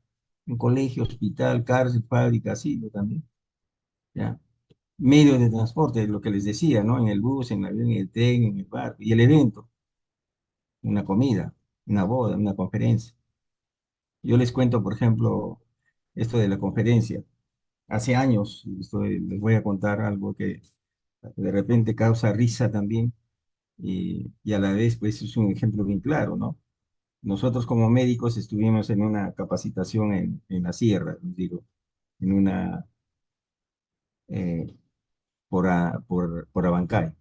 un colegio, hospital, cárcel, fábrica, asilo también, ¿ya? Medios de transporte, lo que les decía, ¿no? En el bus, en el avión, en el tren, en el barco. Y el evento, una comida, una boda, una conferencia. Yo les cuento, por ejemplo, esto de la conferencia. Hace años, les voy a contar algo que de repente causa risa también y a la vez, pues, es un ejemplo bien claro, ¿no? Nosotros como médicos estuvimos en una capacitación en la sierra, les digo, en una, eh, por Abancay,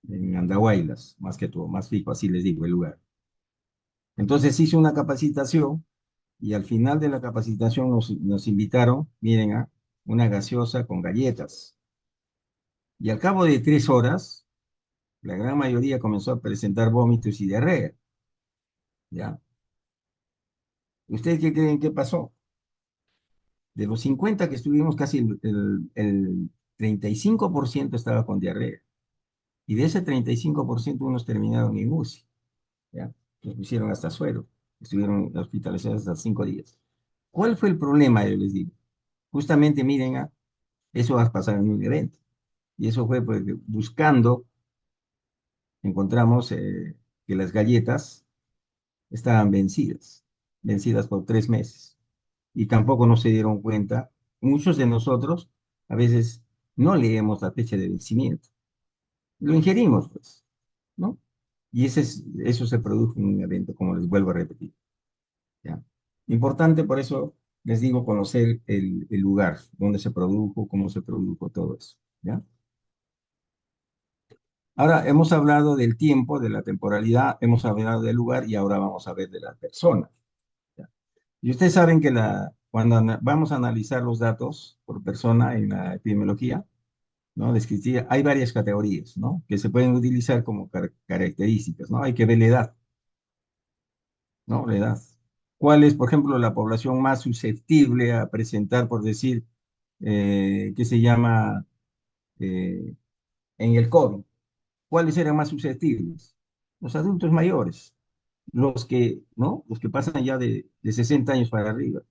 en Andahuaylas, más que todo, más fijo, así les digo el lugar. Entonces hice una capacitación y al final de la capacitación nos invitaron, miren, a una gaseosa con galletas. Y al cabo de 3 horas, la gran mayoría comenzó a presentar vómitos y diarrea, ¿ya? ¿Ustedes qué creen que pasó? De los 50 que estuvimos, casi el 35% estaba con diarrea. Y de ese 35%, unos terminaron en UCI, ¿ya? Los pusieron hasta suero. Estuvieron hospitalizados hasta 5 días. ¿Cuál fue el problema? Yo les digo. Justamente, miren, eso va a pasar en un evento. Y eso fue porque buscando, encontramos que las galletas estaban vencidas por 3 meses. Y tampoco nos se dieron cuenta. Muchos de nosotros a veces no leemos la fecha de vencimiento. Lo ingerimos, pues, ¿no? Y eso se produjo en un evento, como les vuelvo a repetir, ¿ya? Importante, por eso les digo, conocer el lugar, dónde se produjo, cómo se produjo, todo eso, ¿ya? Ahora, hemos hablado del tiempo, de la temporalidad, hemos hablado del lugar y ahora vamos a ver de la persona, ¿ya? Y ustedes saben que cuando vamos a analizar los datos por persona en la epidemiología, ¿no? Descriptiva, hay varias categorías, ¿no? Que se pueden utilizar como características, ¿no? Hay que ver la edad, ¿no? La edad. ¿Cuál es, por ejemplo, la población más susceptible a presentar, por decir, qué se llama eh, en el COVID? ¿Cuáles eran más susceptibles? Los adultos mayores, los que, ¿no? Los que pasan ya de 60 años para arriba.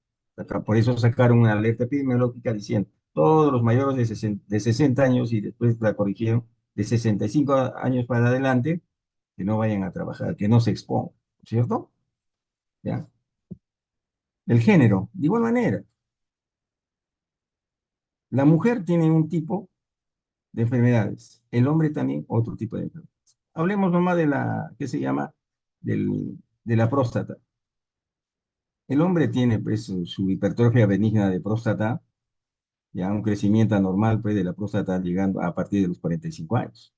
Por eso sacaron una alerta epidemiológica diciendo, todos los mayores de 60 años y después la corrigieron de 65 años para adelante, que no vayan a trabajar, que no se expongan, ¿cierto? ¿Ya? El género, de igual manera, la mujer tiene un tipo de enfermedades, el hombre también otro tipo de enfermedades. Hablemos nomás de la, ¿qué se llama? De la próstata. El hombre tiene pues su hipertrofia benigna de próstata, ya un crecimiento anormal pues de la próstata llegando a partir de los 45 años.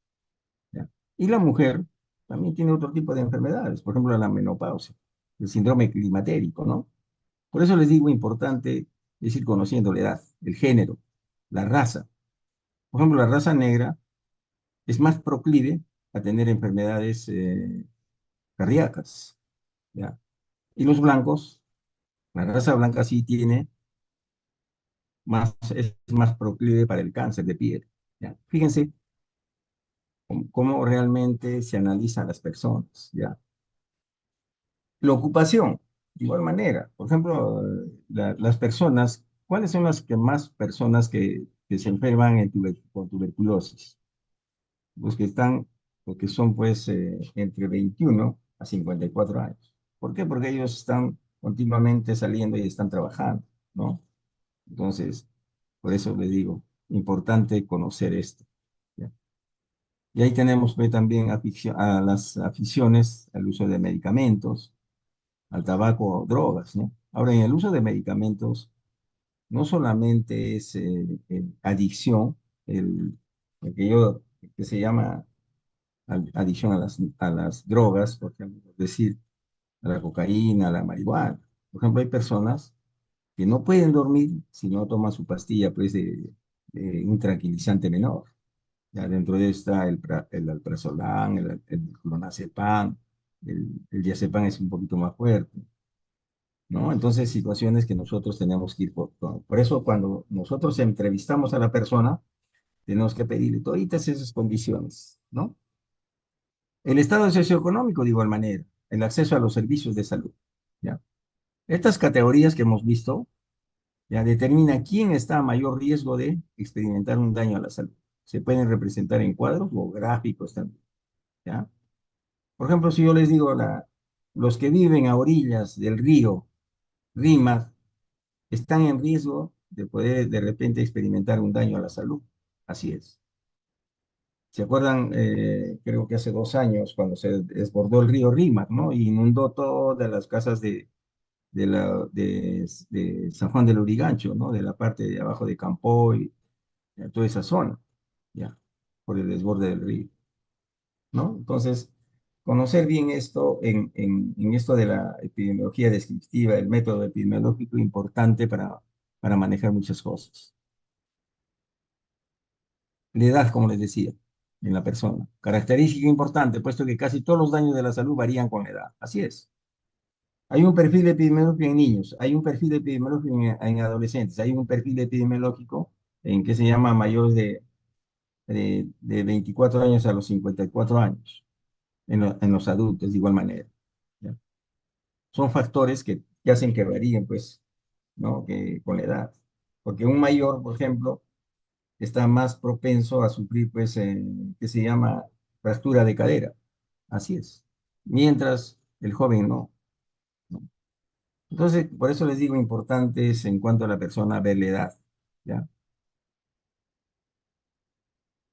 ¿Ya? Y la mujer también tiene otro tipo de enfermedades, por ejemplo la menopausia, el síndrome climatérico, ¿no? Por eso les digo importante es ir conociendo la edad, el género, la raza. Por ejemplo, la raza negra es más proclive a tener enfermedades cardíacas, ¿ya? Y los blancos, la raza blanca sí tiene es más proclive para el cáncer de piel, ¿ya? Fíjense cómo realmente se analizan las personas, ¿ya? La ocupación, de igual manera. Por ejemplo, las personas, ¿cuáles son las que más personas que se enferman con tuberculosis? Los que están, los que son pues entre 21 a 54 años. ¿Por qué? Porque ellos están continuamente saliendo y están trabajando, ¿no? Entonces, por eso les digo, importante conocer esto, ¿ya? Y ahí tenemos pues, también a las aficiones al uso de medicamentos, al tabaco o drogas, ¿no? Ahora, en el uso de medicamentos, no solamente es adicción, el, el que yo, que se llama adicción a las drogas, por ejemplo, es decir, a la cocaína, a la marihuana. Por ejemplo, hay personas que no pueden dormir si no toman su pastilla, pues, de un tranquilizante menor. Ya dentro de esta el alprazolam, el clonazepam, el diazepam es un poquito más fuerte, ¿no? Entonces, situaciones que nosotros tenemos que ir por eso cuando nosotros entrevistamos a la persona, tenemos que pedirle todas esas condiciones, ¿no? El estado socioeconómico, de igual manera, el acceso a los servicios de salud, ¿ya? Estas categorías que hemos visto, ya determina quién está a mayor riesgo de experimentar un daño a la salud. Se pueden representar en cuadros o gráficos también, ¿ya? Por ejemplo, si yo les digo, los que viven a orillas del río Rímac están en riesgo de poder de repente experimentar un daño a la salud. Así es. ¿Se acuerdan? Creo que hace 2 años, cuando se desbordó el río Rímac, ¿no? Y inundó todas las casas de San Juan del Urigancho, ¿no? De la parte de abajo de Campoy, toda esa zona, ya, por el desborde del río, ¿no? Entonces, conocer bien esto en esto de la epidemiología descriptiva, el método epidemiológico importante para manejar muchas cosas. La edad, como les decía, en la persona. Característica importante, puesto que casi todos los daños de la salud varían con la edad. Así es. Hay un perfil epidemiológico en niños, hay un perfil epidemiológico en adolescentes, hay un perfil epidemiológico en que se llama mayores de 24 años a los 54 años, en los adultos de igual manera, ¿ya? Son factores que hacen que varíen, pues, ¿no? Que con la edad. Porque un mayor, por ejemplo, está más propenso a sufrir, pues, que se llama fractura de cadera. Así es. Mientras el joven no, ¿no? Entonces, por eso les digo, importante es en cuanto a la persona ver la edad, ¿ya?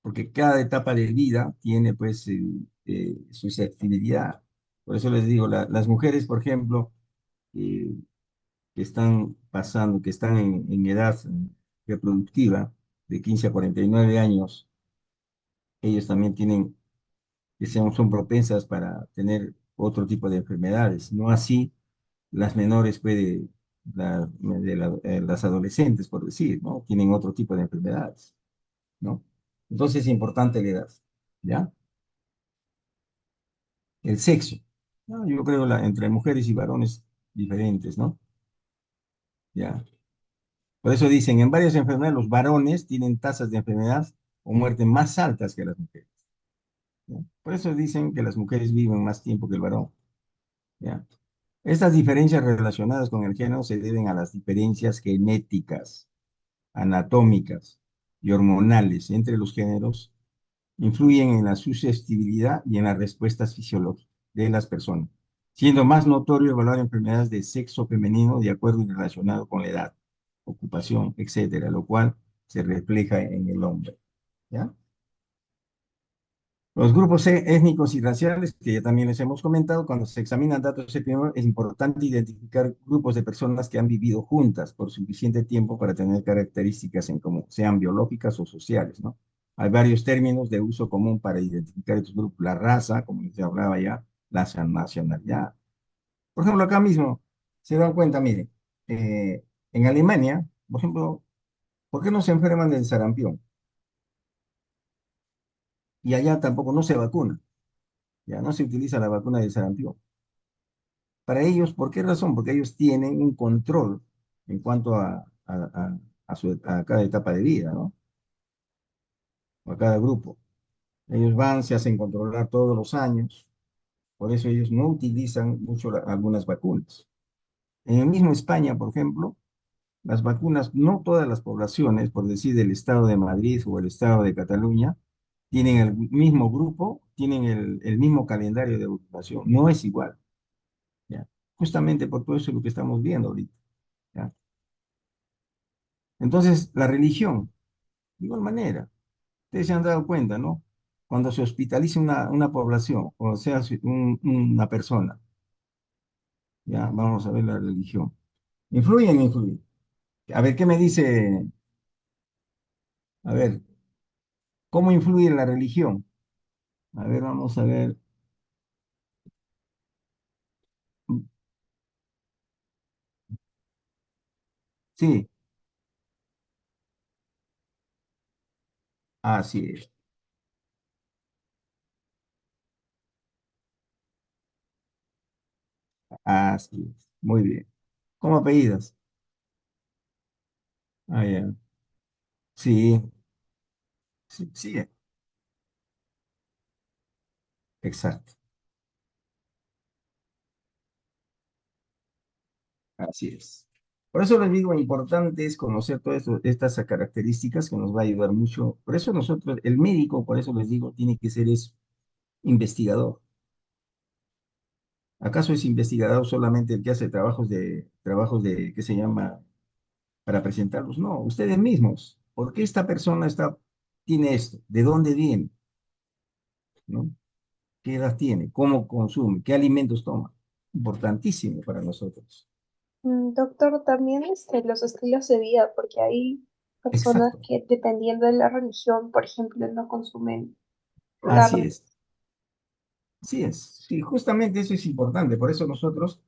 Porque cada etapa de vida tiene, pues, susceptibilidad. Por eso les digo, las mujeres, por ejemplo, eh, que están pasando, que están en edad reproductiva, de 15 a 49 años, ellos también tienen que son propensas para tener otro tipo de enfermedades. No así las menores, puede, las adolescentes, por decir, ¿no? Tienen otro tipo de enfermedades, ¿no? Entonces es importante la edad, ¿ya? El sexo, ¿no? Yo creo entre mujeres y varones diferentes, ¿no? Ya. Por eso dicen, en varias enfermedades los varones tienen tasas de enfermedad o muerte más altas que las mujeres. ¿Ya? Por eso dicen que las mujeres viven más tiempo que el varón. ¿Ya? Estas diferencias relacionadas con el género se deben a las diferencias genéticas, anatómicas y hormonales entre los géneros, influyen en la susceptibilidad y en las respuestas fisiológicas de las personas, siendo más notorio evaluar enfermedades de sexo femenino de acuerdo y relacionado con la edad, ocupación, etcétera, lo cual se refleja en el hombre. ¿Ya? Los grupos étnicos y raciales, que ya también les hemos comentado, cuando se examinan datos epidemiológicos, es importante identificar grupos de personas que han vivido juntas por suficiente tiempo para tener características en común, sean biológicas o sociales, ¿no? Hay varios términos de uso común para identificar estos grupos: la raza, como se hablaba ya, la nacionalidad. Por ejemplo, acá mismo se dan cuenta, miren, en Alemania, por ejemplo, ¿por qué no se enferman del sarampión? Y allá tampoco no se vacuna, ya no se utiliza la vacuna del sarampión. Para ellos, ¿por qué razón? Porque ellos tienen un control en cuanto a cada etapa de vida, ¿no? O a cada grupo. Ellos van, se hacen controlar todos los años, por eso ellos no utilizan mucho algunas vacunas. En el mismo España, por ejemplo, las vacunas, no todas las poblaciones, por decir del estado de Madrid o el estado de Cataluña, tienen el mismo grupo, tienen el mismo calendario de vacunación, no es igual, ¿ya? Justamente por todo eso es lo que estamos viendo ahorita, ¿ya? Entonces, la religión, de igual manera, ustedes se han dado cuenta, ¿no? Cuando se hospitaliza una población, o sea, una persona, ya, vamos a ver la religión. ¿Influye o no influye? A ver, ¿qué me dice? A ver, ¿cómo influye la religión? A ver, vamos a ver. Sí, así es, así es. Muy bien. ¿Cómo apellidas? Ah, ya. Sí, sí, sí, exacto. Así es. Por eso les digo, importante es conocer todas estas características que nos va a ayudar mucho. Por eso nosotros, el médico, por eso les digo, tiene que ser investigador. ¿Acaso es investigador solamente el que hace trabajos de, qué se llama, para presentarlos? No, ustedes mismos. ¿Por qué esta persona tiene esto? ¿De dónde viene? ¿No? ¿Qué edad tiene? ¿Cómo consume? ¿Qué alimentos toma? Importantísimo para nosotros. Doctor, también los estilos de vida, porque hay personas Exacto. que dependiendo de la religión, por ejemplo, no consumen Así carne. es. Sí es. Sí, justamente eso es importante. Por eso nosotros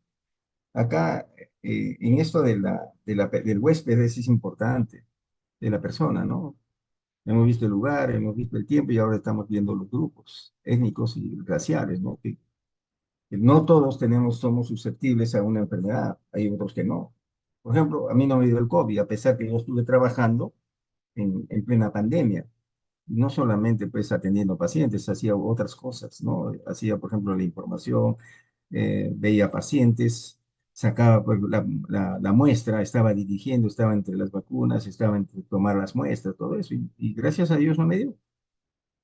acá, en esto del huésped, es importante, de la persona, ¿no? Hemos visto el lugar, hemos visto el tiempo y ahora estamos viendo los grupos étnicos y raciales, ¿no? Que no todos somos susceptibles a una enfermedad, hay otros que no. Por ejemplo, a mí no me dio el COVID, a pesar que yo estuve trabajando en plena pandemia. No solamente pues atendiendo pacientes, hacía otras cosas, ¿no? Hacía, por ejemplo, la información, veía pacientes, sacaba pues, la muestra, estaba dirigiendo, estaba entre las vacunas, estaba entre tomar las muestras, todo eso, y gracias a Dios no me dio.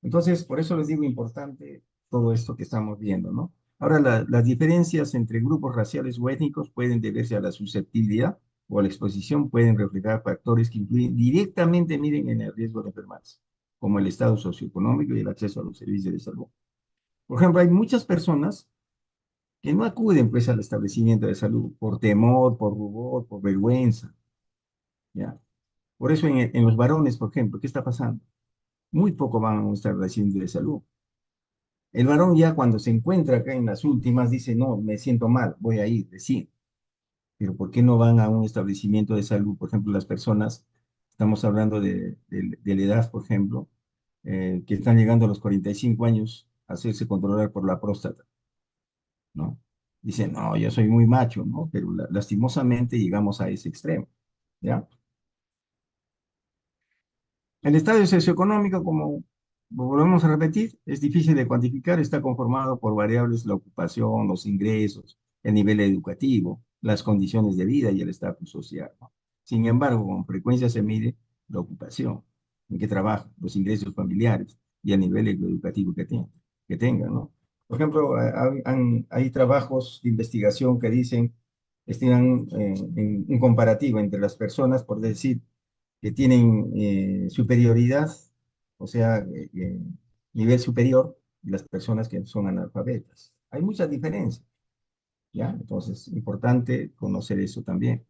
Entonces, por eso les digo importante todo esto que estamos viendo, ¿no? Ahora, las diferencias entre grupos raciales o étnicos pueden deberse a la susceptibilidad o a la exposición, pueden reflejar factores que influyen directamente, miren, en el riesgo de enfermarse, como el estado socioeconómico y el acceso a los servicios de salud. Por ejemplo, hay muchas personas que no acuden pues al establecimiento de salud por temor, por rubor, por vergüenza, ¿ya? Por eso en los varones, por ejemplo, ¿qué está pasando? Muy poco van a un establecimiento de salud. El varón ya cuando se encuentra acá en las últimas dice, no, me siento mal, voy a ir, sí. Pero ¿por qué no van a un establecimiento de salud? Por ejemplo, las personas, estamos hablando de la edad, por ejemplo, que están llegando a los 45 años a hacerse controlar por la próstata, ¿no? Dicen, no, yo soy muy macho, ¿no? Pero lastimosamente llegamos a ese extremo, ¿ya? El estadio socioeconómico, como volvemos a repetir, es difícil de cuantificar, está conformado por variables, la ocupación, los ingresos, el nivel educativo, las condiciones de vida y el estatus social, ¿no? Sin embargo, con frecuencia se mide la ocupación, en qué trabaja, los ingresos familiares y el nivel educativo que tengan, ¿no? Por ejemplo, hay trabajos de investigación que dicen, estiman en un comparativo entre las personas, por decir, que tienen superioridad, o sea, nivel superior, y las personas que son analfabetas. Hay mucha diferencia, ¿ya? Entonces, importante conocer eso también.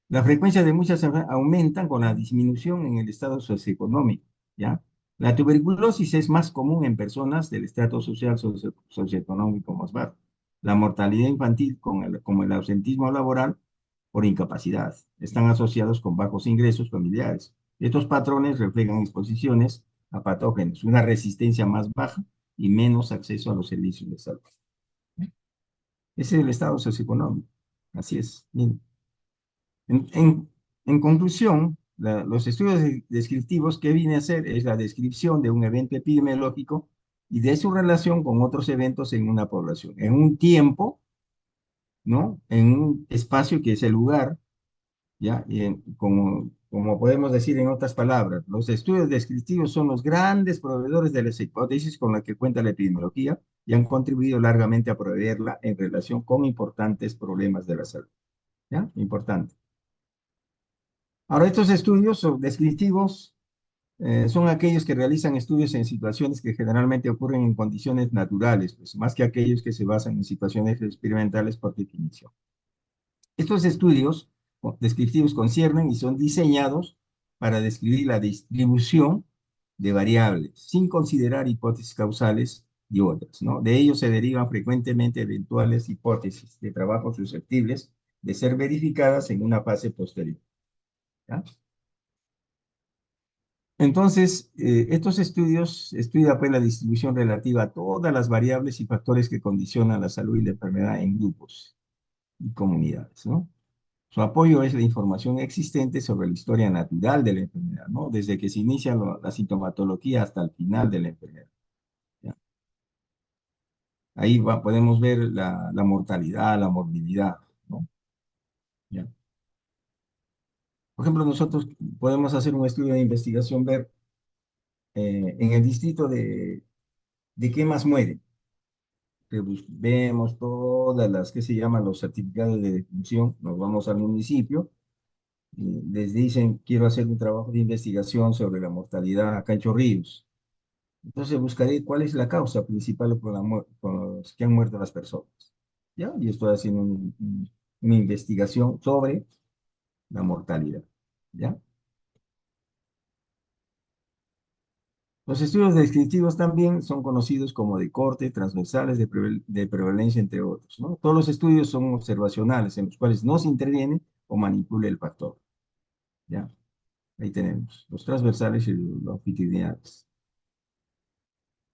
La frecuencia de muchas enfermedades aumentan con la disminución en el estado socioeconómico, ¿ya? La tuberculosis es más común en personas del estrato social socioeconómico más bajo. La mortalidad infantil, como el ausentismo laboral por incapacidad, están asociados con bajos ingresos familiares. Estos patrones reflejan exposiciones a patógenos, una resistencia más baja y menos acceso a los servicios de salud. Ese es el estado socioeconómico. Así es. Bien. En, en- en conclusión, los estudios descriptivos que viene a hacer es la descripción de un evento epidemiológico y de su relación con otros eventos en una población, en un tiempo, ¿no? En un espacio que es el lugar, ¿ya? Como podemos decir en otras palabras, los estudios descriptivos son los grandes proveedores de las hipótesis con las que cuenta la epidemiología y han contribuido largamente a proveerla en relación con importantes problemas de la salud, ¿ya? Importante. Ahora, estos estudios descriptivos son aquellos que realizan estudios en situaciones que generalmente ocurren en condiciones naturales, pues, más que aquellos que se basan en situaciones experimentales por definición. Estos estudios descriptivos conciernen y son diseñados para describir la distribución de variables, sin considerar hipótesis causales y otras, ¿no? De ellos se derivan frecuentemente eventuales hipótesis de trabajo susceptibles de ser verificadas en una fase posterior, ¿ya? Entonces, estos estudios estudian pues la distribución relativa a todas las variables y factores que condicionan la salud y la enfermedad en grupos y comunidades, ¿no? Su apoyo es la información existente sobre la historia natural de la enfermedad, ¿no? Desde que se inicia la sintomatología hasta el final de la enfermedad, ¿ya? Ahí podemos ver la mortalidad, la morbilidad, ¿no? ¿Ya? Por ejemplo, nosotros podemos hacer un estudio de investigación, ver en el distrito de qué más muere. Vemos todas las que se llaman los certificados de defunción, nos vamos al municipio, y les dicen, quiero hacer un trabajo de investigación sobre la mortalidad acá en Chorrillos. Entonces buscaré cuál es la causa principal por los que han muerto las personas. ¿Ya? Y estoy haciendo una investigación sobre la mortalidad. ¿Ya? Los estudios descriptivos también son conocidos como de corte, transversales, de prevalencia, entre otros, ¿no? Todos los estudios son observacionales, en los cuales no se interviene o manipula el factor, ¿ya? Ahí tenemos los transversales y los longitudinales.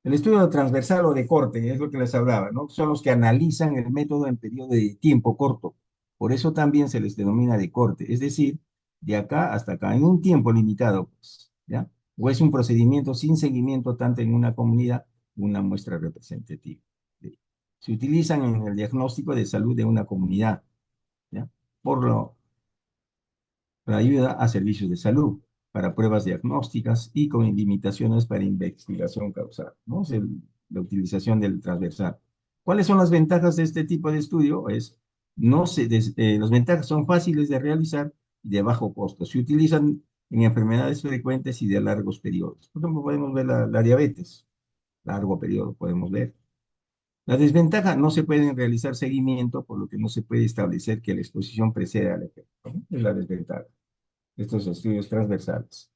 El estudio transversal o de corte es lo que les hablaba, ¿no? Son los que analizan el método en periodo de tiempo corto. Por eso también se les denomina de corte, es decir, de acá hasta acá, en un tiempo limitado, pues, ¿ya? O es un procedimiento sin seguimiento tanto en una comunidad, una muestra representativa. Se utilizan en el diagnóstico de salud de una comunidad, ¿ya? Por lo para ayuda a servicios de salud, para pruebas diagnósticas y con limitaciones para investigación causal, ¿no? Es la utilización del transversal. ¿Cuáles son las ventajas de este tipo de estudio? Las ventajas son fáciles de realizar y de bajo costo. Se utilizan en enfermedades frecuentes y de largos periodos. Por ejemplo, podemos ver la diabetes, largo periodo podemos ver. La desventaja, no se pueden realizar seguimiento, por lo que no se puede establecer que la exposición precede al efecto, ¿no? Es la desventaja de estos estudios transversales.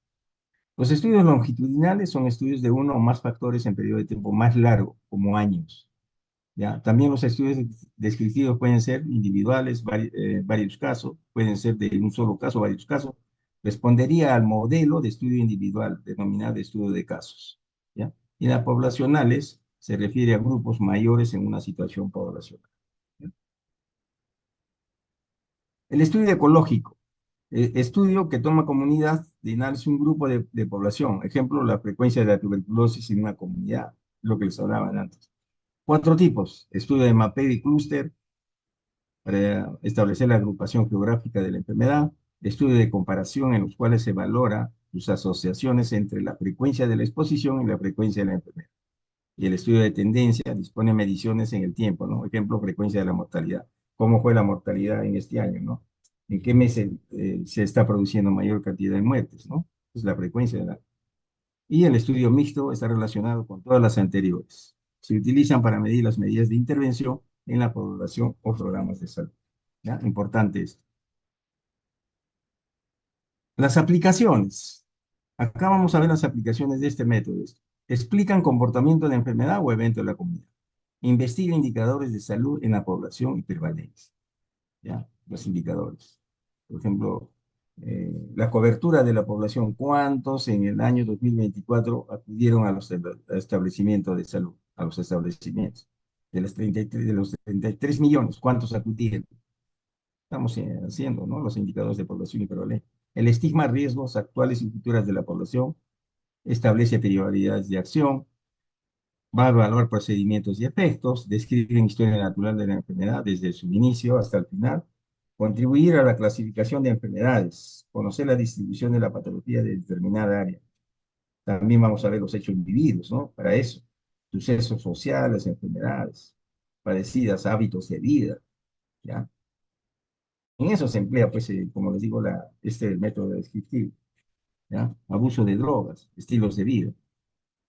Los estudios longitudinales son estudios de uno o más factores en periodo de tiempo más largo, como años, ¿ya? También los estudios descriptivos pueden ser individuales, varios casos, pueden ser de un solo caso, varios casos. Respondería al modelo de estudio individual, denominado estudio de casos, ¿ya? Y las poblacionales se refiere a grupos mayores en una situación poblacional, ¿ya? El estudio ecológico, estudio que toma como unidad de análisis un grupo de población. Ejemplo, la frecuencia de la tuberculosis en una comunidad, lo que les hablaba antes. 4 tipos: estudio de mapeo y clúster para establecer la agrupación geográfica de la enfermedad, estudio de comparación en los cuales se valora sus asociaciones entre la frecuencia de la exposición y la frecuencia de la enfermedad. Y el estudio de tendencia dispone mediciones en el tiempo, ¿no? Ejemplo, frecuencia de la mortalidad. ¿Cómo fue la mortalidad en este año, no? ¿En qué mes se está produciendo mayor cantidad de muertes, no? Es la frecuencia de la... Y el estudio mixto está relacionado con todas las anteriores. Se utilizan para medir las medidas de intervención en la población o programas de salud. ¿Ya? Importante esto. Las aplicaciones. Acá vamos a ver las aplicaciones de este método. Explican comportamiento de enfermedad o evento de la comunidad. Investiga indicadores de salud en la población y prevalencia. ¿Ya? Los indicadores. Por ejemplo, la cobertura de la población. ¿Cuántos en el año 2024 acudieron a los establecimientos de salud? A los establecimientos. De los 33 millones, ¿cuántos acudieron? Estamos haciendo, ¿no? Los indicadores de población y prevalencia. El estigma, riesgos actuales y futuras de la población. Establece prioridades de acción. Va a evaluar procedimientos y efectos. Describe historia natural de la enfermedad desde su inicio hasta el final. Contribuir a la clasificación de enfermedades. Conocer la distribución de la patología de determinada área. También vamos a ver los hechos individuos, ¿no? Para eso. Sucesos sociales, enfermedades padecidas, hábitos de vida, ¿ya? En eso se emplea, pues, como les digo, este método descriptivo, ¿ya? Abuso de drogas, estilos de vida.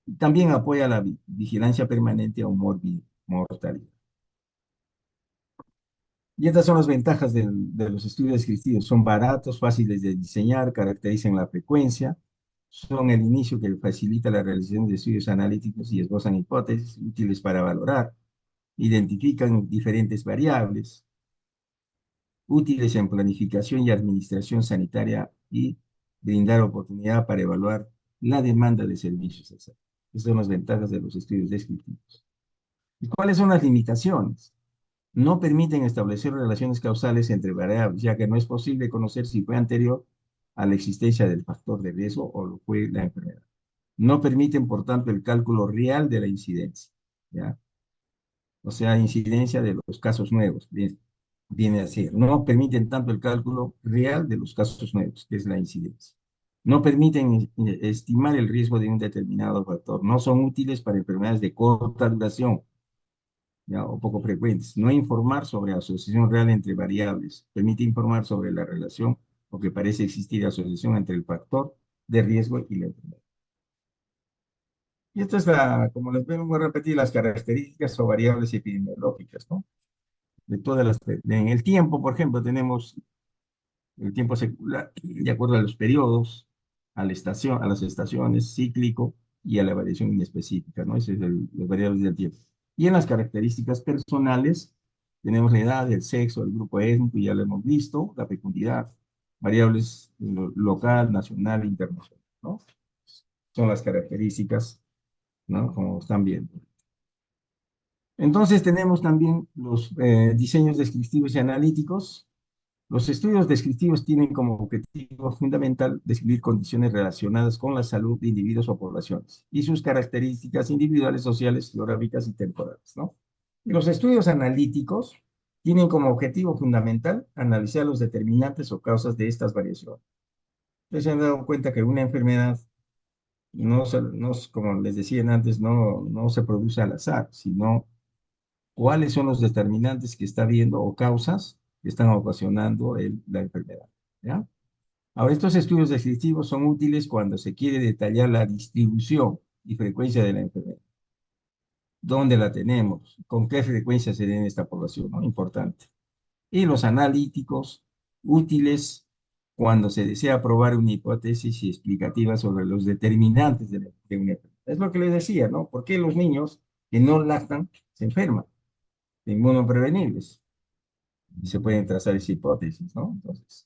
Y también apoya la vigilancia permanente o mortalidad. Y estas son las ventajas de los estudios descriptivos. Son baratos, fáciles de diseñar, caracterizan la frecuencia, son el inicio que facilita la realización de estudios analíticos y esbozan hipótesis útiles para valorar, identifican diferentes variables, útiles en planificación y administración sanitaria y brindar oportunidad para evaluar la demanda de servicios de salud. Estas son las ventajas de los estudios descriptivos. ¿Y cuáles son las limitaciones? No permiten establecer relaciones causales entre variables, ya que no es posible conocer si fue anterior a la existencia del factor de riesgo o lo fue la enfermedad. No permiten, por tanto, el cálculo real de la incidencia, ¿ya? O sea, incidencia de los casos nuevos, viene a ser. No permiten tanto el cálculo real de los casos nuevos, que es la incidencia. No permiten estimar el riesgo de un determinado factor. No son útiles para enfermedades de corta duración, ¿ya? O poco frecuentes. No informar sobre asociación real entre variables. Permite informar sobre la relación o que parece existir asociación entre el factor de riesgo y la enfermedad. Y esto es como les vengo a repetir, las características o variables epidemiológicas, ¿no? En el tiempo, por ejemplo, tenemos el tiempo secular, de acuerdo a los periodos, a las estaciones, cíclico y a la variación inespecífica, ¿no? Esas son las variables del tiempo. Y en las características personales, tenemos la edad, el sexo, el grupo étnico, ya lo hemos visto, la fecundidad, variables local, nacional, internacional, ¿no? Son las características, ¿no? Como están viendo. Entonces tenemos también los diseños descriptivos y analíticos. Los estudios descriptivos tienen como objetivo fundamental describir condiciones relacionadas con la salud de individuos o poblaciones y sus características individuales, sociales, geográficas y temporales, ¿no? Y los estudios analíticos tienen como objetivo fundamental analizar los determinantes o causas de estas variaciones. Ustedes se han dado cuenta que una enfermedad como les decía antes, no se produce al azar, sino cuáles son los determinantes que está viendo o causas que están ocasionando la enfermedad, ¿ya? Ahora, estos estudios descriptivos son útiles cuando se quiere detallar la distribución y frecuencia de la enfermedad. ¿Dónde la tenemos? ¿Con qué frecuencia se da en esta población, ¿no? Importante. Y los analíticos, útiles cuando se desea probar una hipótesis explicativa sobre los determinantes de una enfermedad. Es lo que les decía, ¿no? ¿Por qué los niños que no lactan se enferman? Inmunoprevenibles. Y se pueden trazar esa hipótesis, ¿no? Entonces,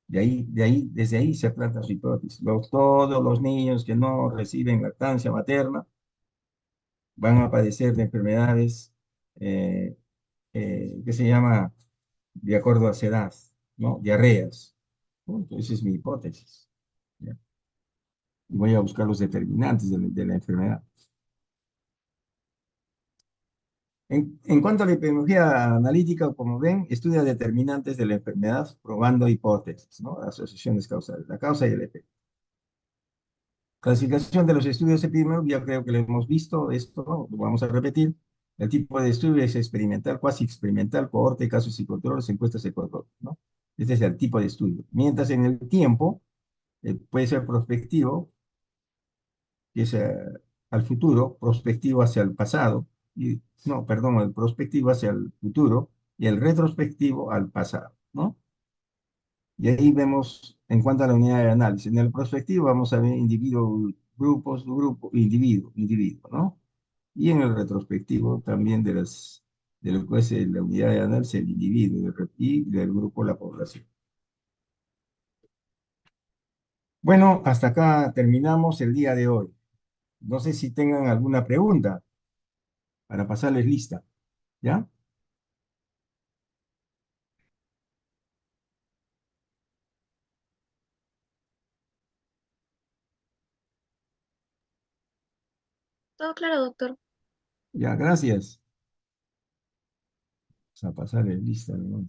desde ahí se trata su hipótesis. Todos los niños que no reciben lactancia materna van a padecer de enfermedades que se llama de acuerdo a su edad, ¿no? Diarreas. ¿No? Esa es mi hipótesis. ¿Ya? Y voy a buscar los determinantes de la enfermedad. En cuanto a la epidemiología analítica, como ven, estudia determinantes de la enfermedad probando hipótesis, ¿no? Asociaciones causales, la causa y el efecto. Clasificación de los estudios epidemiológicos, ya creo que lo hemos visto, esto lo vamos a repetir. El tipo de estudio es experimental, cuasi experimental, cohorte, casos y controles, encuestas y control, ¿no? Este es el tipo de estudio. Mientras en el tiempo puede ser prospectivo, que es al futuro, prospectivo hacia el pasado, y, no, perdón, el prospectivo hacia el futuro y el retrospectivo al pasado, ¿no? Y ahí vemos, en cuanto a la unidad de análisis, en el prospectivo vamos a ver individuo, grupos, grupo, individuo, individuo, ¿no? Y en el retrospectivo también de lo que es la unidad de análisis, el individuo y del grupo, la población. Bueno, hasta acá terminamos el día de hoy. No sé si tengan alguna pregunta para pasarles lista, ¿ya? Todo claro, doctor. Ya, gracias. Vamos a pasarles lista, ¿no?